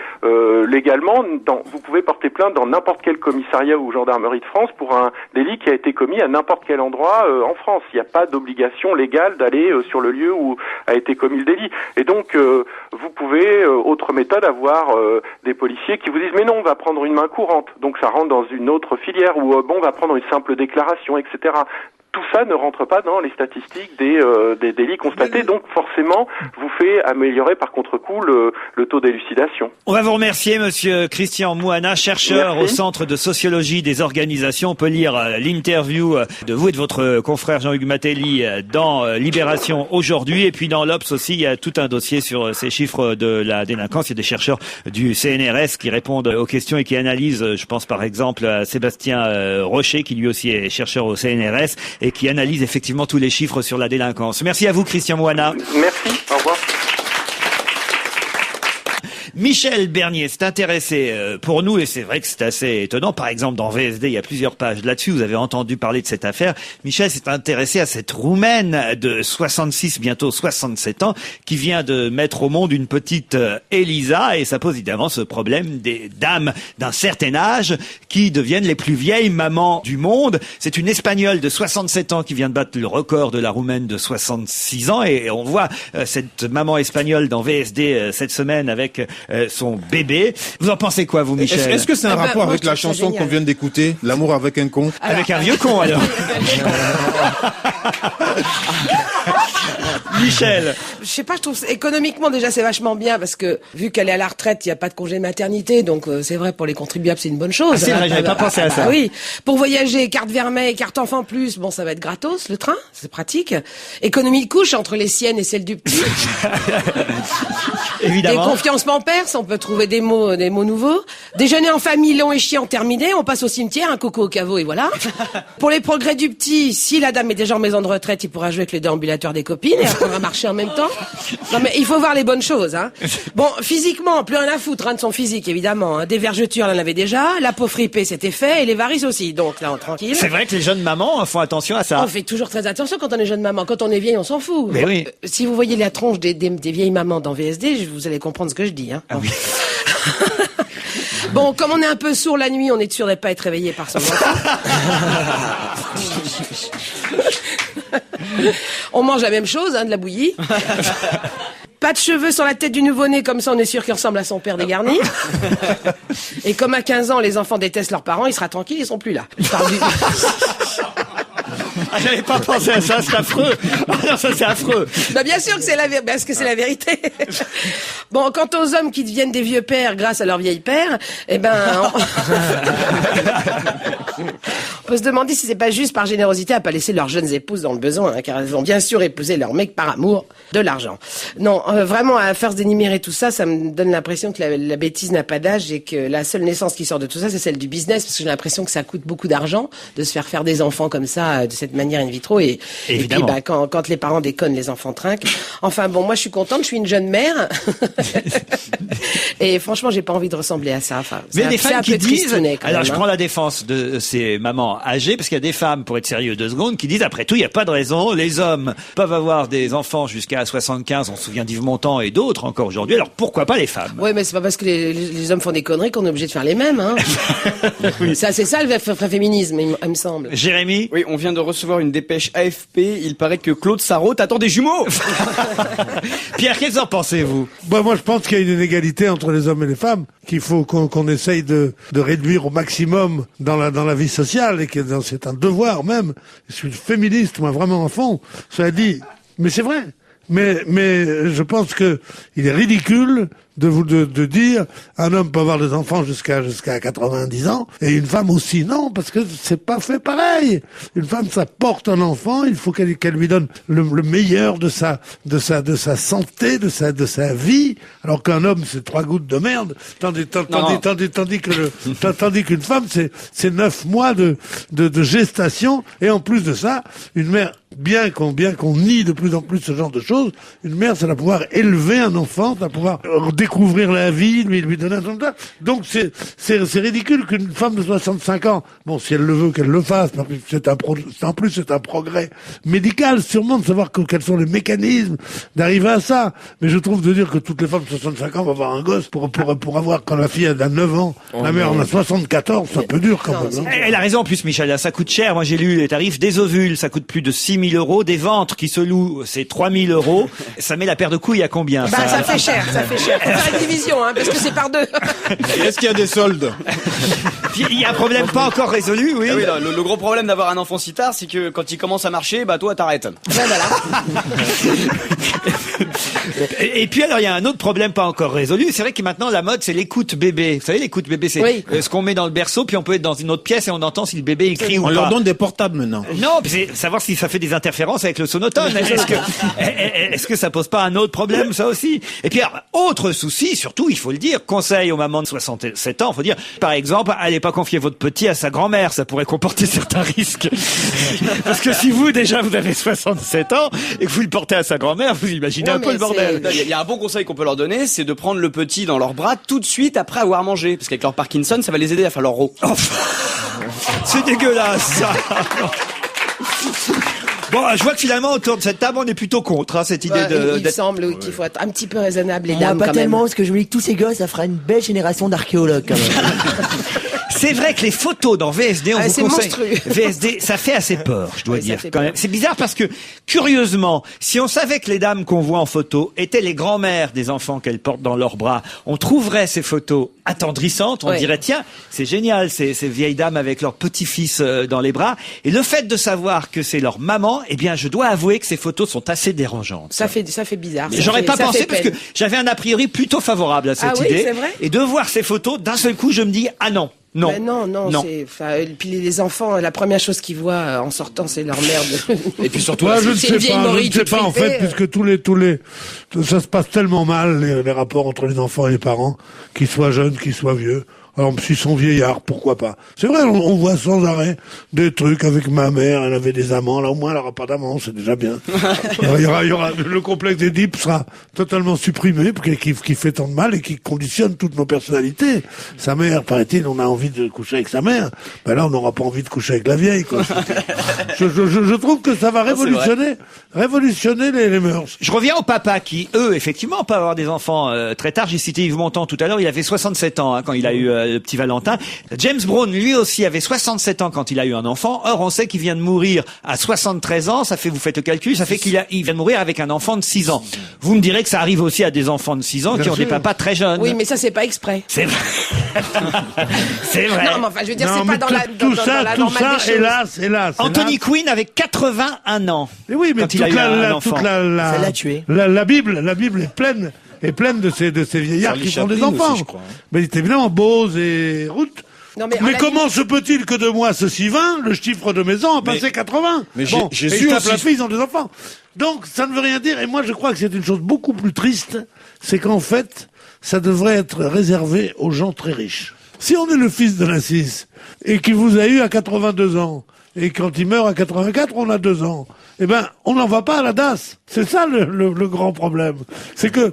légalement, vous pouvez porter plainte dans n'importe quel commissariat ou gendarmerie de France pour un délit qui a été commis à n'importe quel endroit en France. Il n'y a pas d'obligation légale d'aller sur le lieu où a été commis le délit. Et donc, vous pouvez, autre méthode, avoir des policiers qui vous disent mais non, on va prendre une main courante. Donc ça rentre dans une autre filière, ou bon, on va prendre une simple déclaration, etc. Tout ça ne rentre pas dans les statistiques des délits constatés, donc forcément vous fait améliorer par contre-coup le taux d'élucidation. On va vous remercier, monsieur Christian Mouana, chercheur Merci. au Centre de sociologie des organisations. On peut lire l'interview de vous et de votre confrère Jean-Hugues Matelli dans Libération aujourd'hui, et puis dans l'Obs aussi, il y a tout un dossier sur ces chiffres de la délinquance. Il y a des chercheurs du CNRS qui répondent aux questions et qui analysent, je pense par exemple à Sébastien Rocher, qui lui aussi est chercheur au CNRS, et qui analyse effectivement tous les chiffres sur la délinquance. Merci à vous, Christian Mouana. Merci, au revoir. Michel Bernier s'est intéressé pour nous, et c'est vrai que c'est assez étonnant. Par exemple, dans VSD, il y a plusieurs pages là-dessus. Vous avez entendu parler de cette affaire. Michel s'est intéressé à cette Roumaine de 66, bientôt 67 ans, qui vient de mettre au monde une petite Elisa, et ça pose évidemment ce problème des dames d'un certain âge qui deviennent les plus vieilles mamans du monde. C'est une Espagnole de 67 ans qui vient de battre le record de la Roumaine de 66 ans, et on voit cette maman espagnole dans VSD cette semaine avec son bébé. Vous en pensez quoi, vous, Michel? Est-ce que c'est un rapport moi, avec je la trouve ça chanson génial. qu'on vient d'écouter, L'amour avec un con? Avec un vieux con, alors. Michel. Je sais pas, je trouve économiquement déjà c'est vachement bien parce que vu qu'elle est à la retraite, il y a pas de congé maternité, donc c'est vrai pour les contribuables c'est une bonne chose. Ah, c'est vrai, j'avais pas pensé à ça. Oui, pour voyager, carte Vermeil, carte enfant plus, bon ça va être gratos le train, c'est pratique. Économie de couche entre les siennes et celles du petit. Et Évidemment. confiancement perse, on peut trouver des mots nouveaux. Déjeuner en famille long et chiant terminé, on passe au cimetière, un coco au caveau et voilà. Pour les progrès du petit, si la dame est déjà en maison de retraite, il pourra jouer avec les déambulateurs des copines et apprendre à marcher en même temps. Non mais il faut voir les bonnes choses, hein. Bon, physiquement, plus rien à foutre hein, de son physique évidemment. Hein. Des vergetures, elle en avait déjà, la peau fripée c'était fait et les varices aussi. Donc là on tranquille. C'est vrai que les jeunes mamans font attention à ça. On fait toujours très attention quand on est jeune maman. Quand on est vieille, on s'en fout. Mais oui. Si vous voyez la tronche des vieilles mamans dans VSD, vous allez comprendre ce que je dis. Hein. Ah oui. Bon, comme on est un peu sourd la nuit, on est sûr de ne pas être réveillé par son enfant. On mange la même chose, hein, de la bouillie. Pas de cheveux sur la tête du nouveau-né, comme ça on est sûr qu'il ressemble à son père dégarni. Et comme à 15 ans, les enfants détestent leurs parents, il sera tranquille, ils sont plus là. Je parle du... Ah, j'avais pas pensé à ça, c'est affreux. Ah, non, ça c'est affreux. Bah bien sûr que c'est parce que c'est la vérité. Bon, quant aux hommes qui deviennent des vieux pères grâce à leur vieille père, eh ben, on peut se demander si c'est pas juste par générosité à pas laisser leurs jeunes épouses dans le besoin, hein, car elles vont bien sûr épouser leur mec par amour de l'argent. Non, vraiment, à force d'énumérer tout ça, ça me donne l'impression que la bêtise n'a pas d'âge et que la seule naissance qui sort de tout ça, c'est celle du business, parce que j'ai l'impression que ça coûte beaucoup d'argent de se faire des enfants comme ça, de cette manière in vitro, et puis bah, quand les parents déconnent, les enfants trinquent. Enfin bon, moi je suis contente, je suis une jeune mère, et franchement j'ai pas envie de ressembler à ça. Enfin, mais des femmes qui disent, alors je hein. prends la défense de ces mamans âgées, parce qu'il y a des femmes, pour être sérieux 2 secondes, qui disent après tout il n'y a pas de raison, les hommes peuvent avoir des enfants jusqu'à 75, on se souvient d'Yves Montand et d'autres encore aujourd'hui, alors pourquoi pas les femmes? Ouais, mais c'est pas parce que les hommes font des conneries qu'on est obligé de faire les mêmes, hein. Oui. Ça, c'est ça le vrai féminisme, il me semble. Jérémy? Oui, on vient de recevoir une dépêche AFP, il paraît que Claude Sarraute attend des jumeaux. Pierre, qu'est-ce que vous en pensez, vous? Bah, moi, je pense qu'il y a une inégalité entre les hommes et les femmes, qu'il faut qu'on essaye de réduire au maximum dans la vie sociale, et que c'est un devoir même. Je suis féministe, moi, vraiment en fond. Cela dit, mais c'est vrai. Mais je pense que il est ridicule de dire un homme peut avoir des enfants jusqu'à 90 ans et une femme aussi. Non, parce que c'est pas fait pareil. Une femme, ça porte un enfant, il faut qu'elle lui donne le meilleur de sa santé, de sa vie, alors qu'un homme, c'est 3 gouttes de merde, tandis qu'une femme, c'est 9 mois de gestation, et en plus de ça, une mère, bien qu'on nie de plus en plus ce genre de choses, une mère, ça va pouvoir élever un enfant, ça va pouvoir découvrir la vie, lui donner un enfant. Donc c'est ridicule qu'une femme de 65 ans, bon, si elle le veut, qu'elle le fasse, parce que en plus c'est un progrès médical, sûrement, de savoir quels sont les mécanismes d'arriver à ça. Mais je trouve de dire que toutes les femmes de 65 ans vont avoir un gosse pour avoir, quand la fille a 9 ans, la mère en a 74, c'est un peu dur quand même. Elle a raison en plus, Michel, ça coûte cher. Moi j'ai lu les tarifs des ovules, ça coûte plus de 6 000 €, des ventres qui se louent, c'est 3 000 €. Ça met la paire de couilles à combien? Ça fait cher. Faut faire une division, parce que c'est par 2. Est-ce qu'il y a des soldes? Puis, il y a un problème pas encore résolu, oui. Ah oui, le gros problème d'avoir un enfant si tard, c'est que quand il commence à marcher, toi t'arrêtes. Voilà. Et puis alors il y a un autre problème pas encore résolu. C'est vrai que maintenant la mode c'est l'écoute bébé. Vous savez l'écoute bébé, c'est ce qu'on met dans le berceau, puis on peut être dans une autre pièce et on entend si le bébé écrit ou pas. On leur donne des portables maintenant. Non, c'est savoir si ça fait des interférences avec le sonotone. Est-ce que ça pose pas un autre problème, ça aussi? Et puis alors, autre souci, surtout il faut le dire, conseil aux mamans de 67 ans, faut dire par exemple, allez pas confier votre petit à sa grand-mère, ça pourrait comporter certains risques. Parce que si vous déjà vous avez 67 ans et que vous le portez à sa grand-mère, vous imaginez un peu le bordel. Il y a un bon conseil qu'on peut leur donner, c'est de prendre le petit dans leurs bras tout de suite après avoir mangé, parce qu'avec leur Parkinson, ça va les aider à faire leur row. C'est dégueulasse, ça. Bon, je vois que finalement, autour de cette table, on est plutôt contre cette idée Il semble qu'il faut être un petit peu raisonnable, les dames, pas quand tellement, même. parce que je me dis que tous ces gosses, ça fera une belle génération d'archéologues, quand même. C'est vrai que les photos dans VSD, on vous conseille. Monstrueux. VSD, ça fait assez peur, je dois dire. Quand même. C'est bizarre parce que, curieusement, si on savait que les dames qu'on voit en photo étaient les grand-mères des enfants qu'elles portent dans leurs bras, on trouverait ces photos attendrissantes. On dirait, tiens, c'est génial, ces vieilles dames avec leur petit-fils dans les bras. Et le fait de savoir que c'est leur maman, eh bien, je dois avouer que ces photos sont assez dérangeantes. Ça fait bizarre. J'aurais pas pensé parce que j'avais un a priori plutôt favorable à cette idée. C'est vrai. Et de voir ces photos, d'un seul coup, je me dis, ah non. Non. Ben non. Puis les enfants, la première chose qu'ils voient en sortant, c'est leur merde. Et puis surtout, je ne sais pas en fait, puisque ça se passe tellement mal, les rapports entre les enfants et les parents, qu'ils soient jeunes, qu'ils soient vieux. Alors, s'ils sont vieillards, pourquoi pas? C'est vrai, on voit sans arrêt des trucs avec ma mère, elle avait des amants, là, au moins, elle n'aura pas d'amants, c'est déjà bien. Il y aura, le complexe d'Édipe sera totalement supprimé, qui fait tant de mal et qui conditionne toutes nos personnalités. Sa mère, paraît-il, on a envie de coucher avec sa mère. Ben là, on n'aura pas envie de coucher avec la vieille, quoi. Je trouve que ça va révolutionner les mœurs. Je reviens aux papas qui, eux, effectivement, peuvent avoir des enfants très tard. J'ai cité Yves Montand tout à l'heure, il avait 67 ans quand il a eu le petit Valentin. James Brown, lui aussi, avait 67 ans quand il a eu un enfant. Or, on sait qu'il vient de mourir à 73 ans. Vous faites le calcul, ça fait qu'il vient de mourir avec un enfant de 6 ans. Vous me direz que ça arrive aussi à des enfants de 6 ans qui ont des papas très jeunes. Oui, mais ça, c'est pas exprès. C'est vrai. C'est vrai. Non, mais enfin, je veux dire, c'est pas dans la normale des choses. Hélas. Anthony Quinn avec 81 ans. Mais oui, mais quand il a eu un enfant. Ça l'a tué. La Bible est pleine de ces vieillards qui font des enfants. Aussi, je crois. Mais évidemment, Bose et Ruth. Non, mais comment se peut-il que de moi ceci 20, le chiffre de mes ans a passé 80? Mais bon, Jésus et la aussi. fille, ils ont des enfants. Donc, ça ne veut rien dire. Et moi, je crois que c'est une chose beaucoup plus triste. C'est qu'en fait, ça devrait être réservé aux gens très riches. Si on est le fils de Nassis, et qu'il vous a eu à 82 ans, et quand il meurt à 84, on a 2 ans, eh ben, on n'en va pas à la DAS. C'est ça le grand problème. C'est que,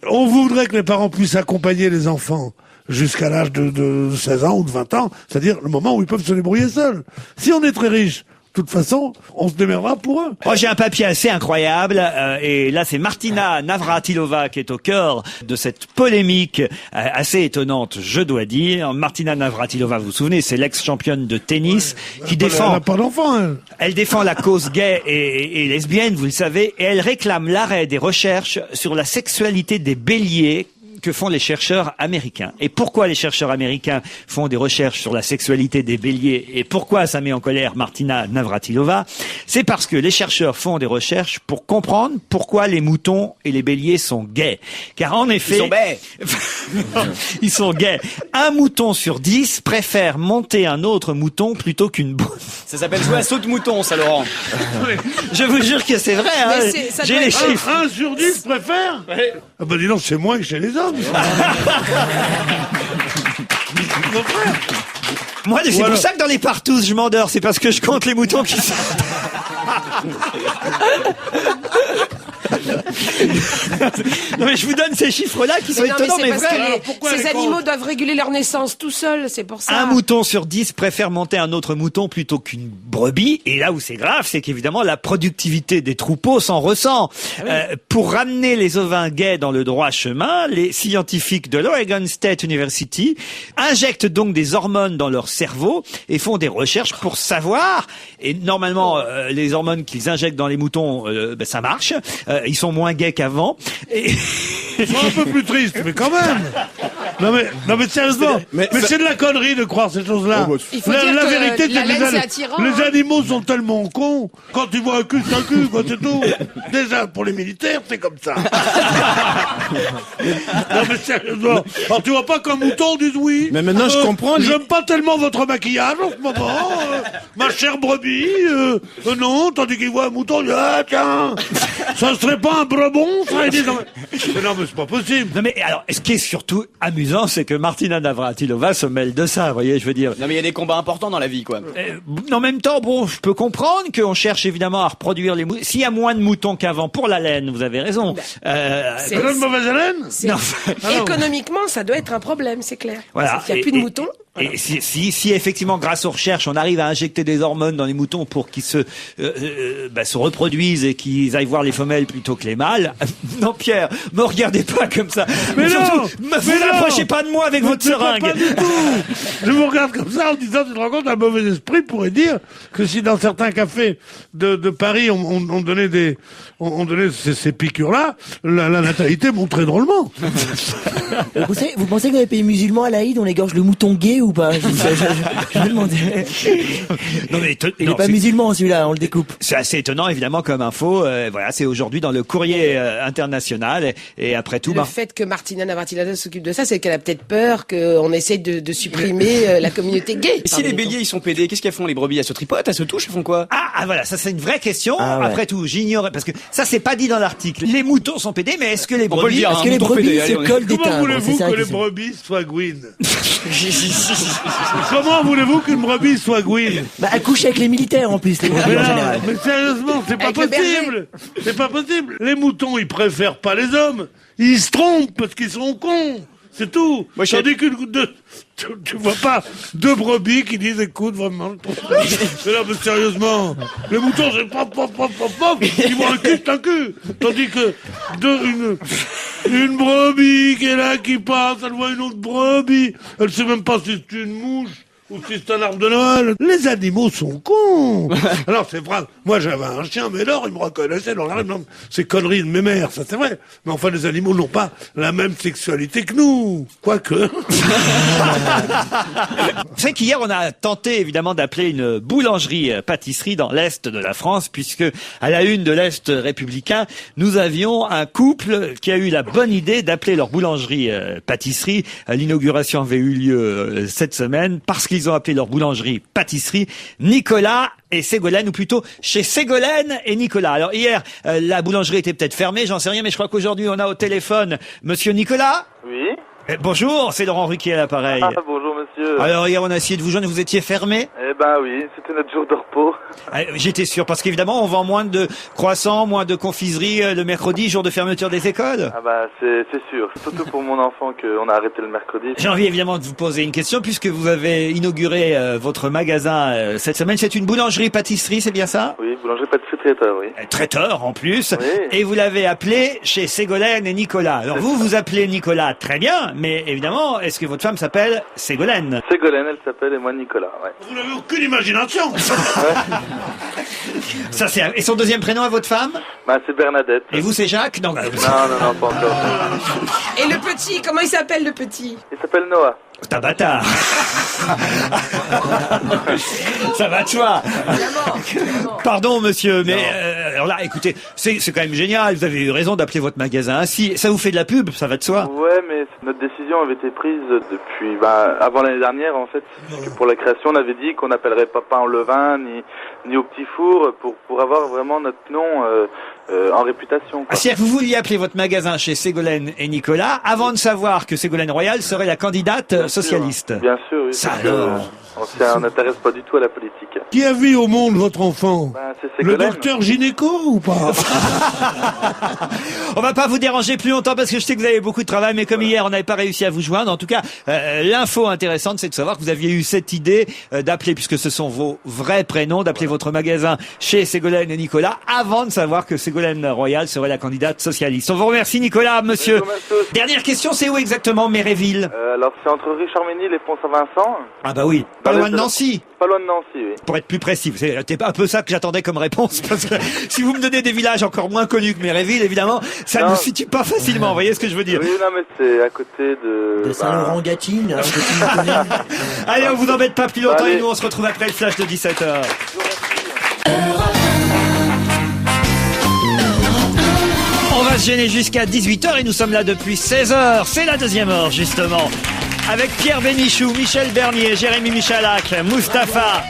on voudrait que les parents puissent accompagner les enfants jusqu'à l'âge de 16 ans ou de 20 ans, c'est-à-dire le moment où ils peuvent se débrouiller seuls. Si on est très riche, de toute façon, on se démerdera pour eux. Moi, j'ai un papier assez incroyable, et là, c'est Martina Navratilova qui est au cœur de cette polémique assez étonnante, je dois dire. Martina Navratilova, vous vous souvenez, c'est l'ex-championne de tennis qui défend... Elle n'a pas d'enfant, elle. Elle défend la cause gay et lesbienne, vous le savez, et elle réclame l'arrêt des recherches sur la sexualité des béliers que font les chercheurs américains. Et pourquoi les chercheurs américains font des recherches sur la sexualité des béliers et pourquoi ça met en colère Martina Navratilova? C'est parce que les chercheurs font des recherches pour comprendre pourquoi les moutons et les béliers sont gays. Car en effet... Ils sont baies. Ils sont gays. Un mouton sur 10 préfère monter un autre mouton plutôt qu'une boule. Ça s'appelle jouer à saute-mouton, ça, Laurent. Je vous jure que c'est vrai, hein. Ça J'ai doit les être- chiffres. 1 sur 10 préfère Ah bah dis donc, c'est moins que chez les hommes. Mon frère. Moi, c'est Voilà. pour ça que dans les partous, je m'endors. C'est parce que je compte les moutons qui sont... Non mais je vous donne ces chiffres-là qui sont Mais non, mais étonnants, c'est mais parce vrais. que Alors, pourquoi ces les animaux comptes doivent réguler leur naissance tout seuls, c'est pour ça. Un mouton sur 10 préfère monter un autre mouton plutôt qu'une brebis. Et là où c'est grave, c'est qu'évidemment la productivité des troupeaux s'en ressent. Pour ramener les ovins gays dans le droit chemin, les scientifiques de l'Oregon State University injectent donc des hormones dans leur cerveau et font des recherches pour savoir. Et normalement, les hormones qu'ils injectent dans les moutons, ça marche. Ils sont moins gays qu'avant. Et... Ils sont un peu plus tristes, mais quand même. Non mais sérieusement, mais c'est de la connerie de croire ces choses-là. Il faut dire que vérité, la c'est laine, que c'est attirant, les hein. animaux sont tellement cons. Quand tu vois un cul, c'est un cul, quoi, c'est tout. Déjà, pour les militaires, c'est comme ça. Non mais sérieusement, alors tu vois pas qu'un mouton dise oui. Mais maintenant, je comprends. J'aime pas tellement votre maquillage en ce moment, ma chère brebis. Non, tandis qu'il voit un mouton, il dit, ah tiens, ça serait pas un brebon, ça? Il dit, non mais c'est pas possible. Non mais alors, ce qui est surtout amusant, c'est que Martina Navratilova se mêle de ça, vous voyez, je veux dire. Non, mais il y a des combats importants dans la vie, quoi. En même temps, bon, je peux comprendre qu'on cherche évidemment à reproduire les moutons. S'il y a moins de moutons qu'avant pour la laine, vous avez raison. C'est- C'est une mauvaise haleine? c'est- Non. Économiquement, ça doit être un problème, c'est clair. Voilà. Il n'y a plus de moutons. Et si effectivement, grâce aux recherches, on arrive à injecter des hormones dans les moutons pour qu'ils se reproduisent et qu'ils aillent voir les femelles plutôt que les mâles. Non, Pierre, me regardez pas comme ça. Mais surtout, non, vous mais non. approchez pas de moi avec votre Mais seringue. Pas du tout. Je vous regarde comme ça en disant, tu te rends compte, un mauvais esprit pourrait dire que si dans certains cafés de Paris on donnait ces piqûres-là, la natalité monterait drôlement. Vous pensez que dans les pays musulmans, à l'Aïd, on égorge le mouton gay ou pas? Je me demandais. Non, mais Il non, est pas c'est- musulman celui-là, on le découpe. C'est assez étonnant, évidemment, comme info. Voilà, c'est aujourd'hui dans le courrier international. Et après tout, Le fait que Martina Navratilova s'occupe de ça, c'est qu'elle a peut-être peur qu'on essaye de supprimer la communauté gay. Et si les béliers, ils sont pédés, qu'est-ce qu'elles font, les brebis? Elles se tripotent, elles se touchent, elles font quoi? voilà, ça c'est une vraie question. Ah ouais. Après tout, j'ignorais parce que ça c'est pas dit dans l'article. Les moutons sont pédés, mais est-ce que les On peut le brebis dire, Est-ce un que les mouton brebis pédé, allez, se on est- collent des Comment timbres? voulez-vous C'est ça que la les question. brebis soient Gwyn? Comment voulez-vous qu'une brebis soit Gwyn? Bah, elle couche avec les militaires en plus, les brebis Mais en non, général. mais sérieusement, c'est pas Avec le possible. C'est pas possible. Les moutons, ils préfèrent pas les hommes. Ils se trompent parce qu'ils sont cons. C'est tout. Moi, je Tandis qu'une tu vois pas deux brebis qui disent, écoute, vraiment, mais là, mais sérieusement, les moutons, c'est pop, pop, pop, pop, pop, ils voient un cul, c'est un cul. Tandis que une brebis qui est là, qui passe, elle voit une autre brebis, elle sait même pas si c'est une mouche ou si c'est un arbre de Noël. Les animaux sont cons. Alors c'est vrai, moi j'avais un chien, mais alors il me reconnaissait dans la rue. Non, c'est conneries de mes mères, ça c'est vrai. Mais enfin les animaux n'ont pas la même sexualité que nous. Quoique. C'est qu'hier on a tenté évidemment d'appeler une boulangerie-pâtisserie dans l'est de la France, puisque à la une de l'est républicain, nous avions un couple qui a eu la bonne idée d'appeler leur boulangerie-pâtisserie. L'inauguration avait eu lieu cette semaine parce qu'ils ont appelé leur boulangerie-pâtisserie Nicolas et Ségolène, ou plutôt chez Ségolène et Nicolas. Alors hier, la boulangerie était peut-être fermée, j'en sais rien, mais je crois qu'aujourd'hui on a au téléphone Monsieur Nicolas. Oui. Bonjour, c'est Laurent Ruquier à l'appareil. Ah, bonjour monsieur. Alors hier on a essayé de vous joindre, vous étiez fermé. Eh ben oui, c'était notre jour de repos. J'étais sûr, parce qu'évidemment on vend moins de croissants, moins de confiseries le mercredi, jour de fermeture des écoles. Ah bah c'est sûr, surtout pour mon enfant qu'on a arrêté le mercredi. J'ai envie évidemment de vous poser une question, puisque vous avez inauguré votre magasin cette semaine. C'est une boulangerie-pâtisserie, c'est bien ça? Oui, boulangerie pâtisserie traiteur, oui. Traiteur en plus. Oui. Et vous l'avez appelé chez Ségolène et Nicolas. Alors vous appelez Nicolas, très bien, mais évidemment, est-ce que votre femme s'appelle Ségolène? Ségolène, elle s'appelle, et moi Nicolas, ouais. Vous l'avez au aucune imagination. Ça, c'est... Et son deuxième prénom à votre femme? Bah, c'est Bernadette. Et vous, c'est Jacques? Non, Non, pas encore. Et le petit, comment il s'appelle le petit? Il s'appelle Noah. c'est un bâtard. Ça va de soi. Pardon, monsieur, mais alors là, écoutez, c'est quand même génial. Vous avez eu raison d'appeler votre magasin ainsi. Ça vous fait de la pub, ça va de soi. Ouais, mais notre décision avait été prise depuis, avant l'année dernière, en fait. Parce que pour la création, on avait dit qu'on n'appellerait pas pain au levain, ni au petit four, pour avoir vraiment notre nom, en réputation, quoi. Ah, c'est-à-dire que vous vouliez appeler votre magasin chez Ségolène et Nicolas avant de savoir que Ségolène Royal serait la candidate socialiste. Bien sûr, oui. Ça parce que, alors. on n'intéresse pas du tout à la politique. Qui a vu au monde votre enfant? C'est Le Ségolène. docteur gynéco ou pas? On va pas vous déranger plus longtemps parce que je sais que vous avez beaucoup de travail, mais comme hier on n'avait pas réussi à vous joindre, en tout cas l'info intéressante c'est de savoir que vous aviez eu cette idée d'appeler, puisque ce sont vos vrais prénoms, d'appeler votre magasin chez Ségolène et Nicolas avant de savoir que Ségolène Royal serait la candidate socialiste. On vous remercie Nicolas, monsieur. Dernière question, c'est où exactement Méréville? Alors c'est entre Richard-Ménil et Pont-Saint-Vincent. Ah bah oui, pas loin de Nancy. Pas loin de Nancy, oui. Pour être plus précis, c'est un peu ça que j'attendais comme réponse, parce que si vous me donnez des villages encore moins connus que Méréville, évidemment, ça ne nous situe pas facilement, vous voyez ce que je veux dire? Oui, non, mais c'est à côté de Saint-Laurent-Gâtine, hein, Allez, on vous embête pas plus longtemps. Allez. Et nous on se retrouve après le flash de 17h. On va se gêner jusqu'à 18h et nous sommes là depuis 16h. C'est la deuxième heure justement. Avec Pierre Bénichou, Michel Bernier, Jérémy Michalak, Mustapha,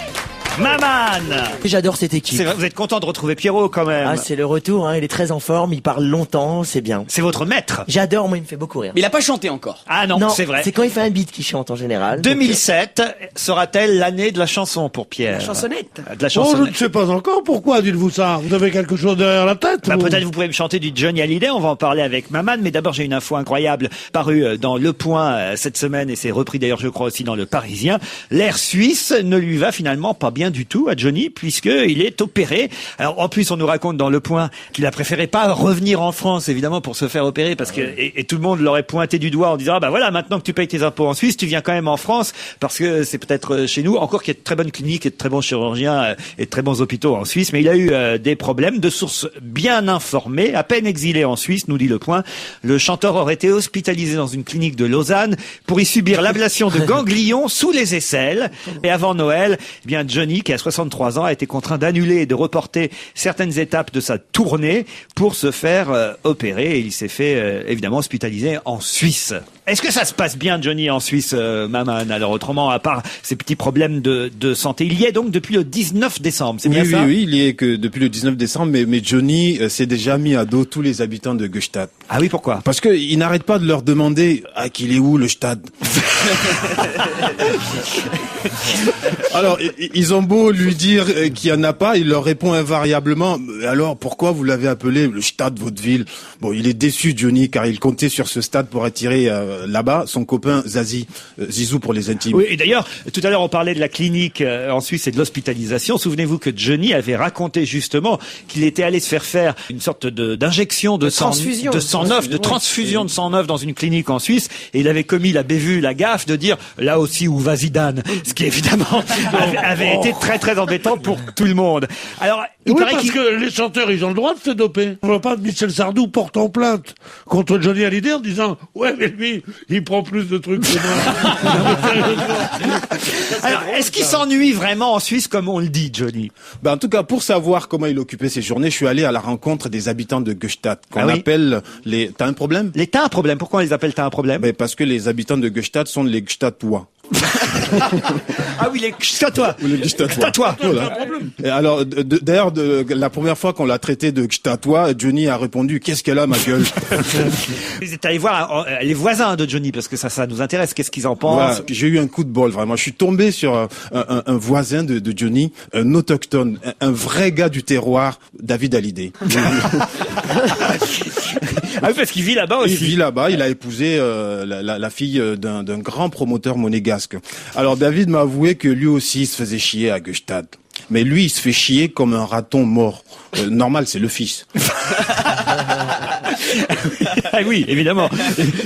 Maman. J'adore cette équipe. C'est vrai, vous êtes content de retrouver Pierrot quand même. Ah, c'est le retour, hein, il est très en forme, il parle longtemps, c'est bien. C'est votre maître. J'adore, moi il me fait beaucoup rire. Mais il a pas chanté encore. Ah non, c'est vrai. C'est quand il fait un beat qu'il chante en général. 2007 sera-t-elle l'année de la chanson pour Pierre? La chansonnette. De la Oh, je chansonnette. ne sais pas encore. Pourquoi dites-vous ça? Vous avez quelque chose derrière la tête? Bah, ou- peut-être vous pouvez me chanter du Johnny Hallyday, on va en parler avec Maman, mais d'abord j'ai une info incroyable parue dans Le Point cette semaine, et c'est repris d'ailleurs je crois aussi dans Le Parisien. L'air suisse ne lui va finalement pas bien du tout à Johnny, puisqu'il est opéré. Alors en plus on nous raconte dans Le Point qu'il a préféré pas revenir en France évidemment pour se faire opérer, parce que et tout le monde l'aurait pointé du doigt en disant ah bah voilà, maintenant que tu payes tes impôts en Suisse, tu viens quand même en France, parce que c'est peut-être chez nous, encore qu'il y a de très bonnes cliniques et de très bons chirurgiens et de très bons hôpitaux en Suisse, mais il a eu des problèmes. De sources bien informées, à peine exilé en Suisse, nous dit Le Point, le chanteur aurait été hospitalisé dans une clinique de Lausanne pour y subir l'ablation de ganglions sous les aisselles. Et avant Noël, eh bien Johnny, qui a 63 ans, a été contraint d'annuler et de reporter certaines étapes de sa tournée pour se faire opérer. Et il s'est fait évidemment hospitaliser en Suisse. Est-ce que ça se passe bien, Johnny, en Suisse, Maman? Alors autrement, à part ces petits problèmes de santé, il y est donc depuis le 19 décembre, c'est bien ça? Oui, il y est que depuis le 19 décembre, mais Johnny s'est déjà mis à dos tous les habitants de Gstaad. Ah oui, pourquoi? Parce que il n'arrête pas de leur demander qu'il est où le stade. Alors ils ont beau lui dire qu'il y en a pas, il leur répond invariablement alors pourquoi vous l'avez appelé le stade Vaudeville? Bon, il est déçu Johnny, car il comptait sur ce stade pour attirer là-bas son copain Zazie, Zizou pour les intimes. Oui, et d'ailleurs, tout à l'heure on parlait de la clinique en Suisse et de l'hospitalisation. Souvenez-vous que Johnny avait raconté justement qu'il était allé se faire une sorte d'injection de sang, transfusion. de sang neuf, de transfusion de sang neuf dans une clinique en Suisse, et il avait commis la bévue, la gaffe de dire là aussi où va Zidane, ce qui évidemment avait été très très embêtant pour tout le monde. Alors, il Oui, paraît parce qu'il... que les chanteurs, ils ont le droit de se doper. On voit pas Michel Sardou portant plainte contre Johnny Hallyday en disant « Ouais, mais lui, il prend plus de trucs que moi. » Alors, est-ce qu'il s'ennuie vraiment en Suisse comme on le dit, Johnny? En tout cas, pour savoir comment il occupait ses journées, je suis allé à la rencontre des habitants de Gstaad, qu'on Ah oui. appelle les... T'as un problème? T'as un problème. Pourquoi on les appelle t'as un problème? Parce que les habitants de Gstaad sont les Gstatois. Ah oui, les Gstatois. Les Gstatois. Gstatois. Voilà. Et alors, d'ailleurs, la première fois qu'on l'a traité de Gstatois, Johnny a répondu « Qu'est-ce qu'elle a, ma gueule ?» Vous êtes allé voir les voisins de Johnny, parce que ça nous intéresse. Qu'est-ce qu'ils en pensent? Voilà, j'ai eu un coup de bol, vraiment. Je suis tombé sur un voisin de Johnny, un autochtone, un vrai gars du terroir, David Hallyday. Ah oui, parce qu'il vit là-bas aussi. Il vit là-bas, il a épousé la fille d'un grand promoteur monégasque. Alors David m'a avoué que lui aussi il se faisait chier à Gstaad. Mais lui, il se fait chier comme un raton mort. Normal, c'est le fils. Ah oui, évidemment.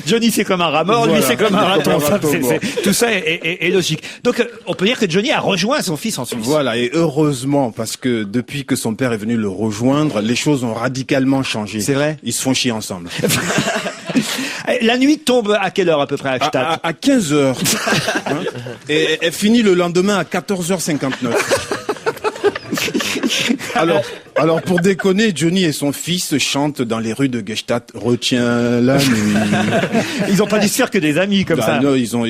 Johnny, c'est comme un rat mort, lui, Voilà. c'est comme un raton. Enfin, mort. tout ça est logique. Donc, on peut dire que Johnny a rejoint son fils en Suisse. Voilà, et heureusement, parce que depuis que son père est venu le rejoindre, les choses ont radicalement changé. C'est vrai? Ils se font chier ensemble. La nuit tombe à quelle heure à peu près à Gstaad? À 15 heures. Hein, et elle finit le lendemain à 14h59. Alors pour déconner, Johnny et son fils chantent dans les rues de Gstaad. Retiens la nuit. Ils ont pas dû se faire que des amis comme ça. Non, ils ont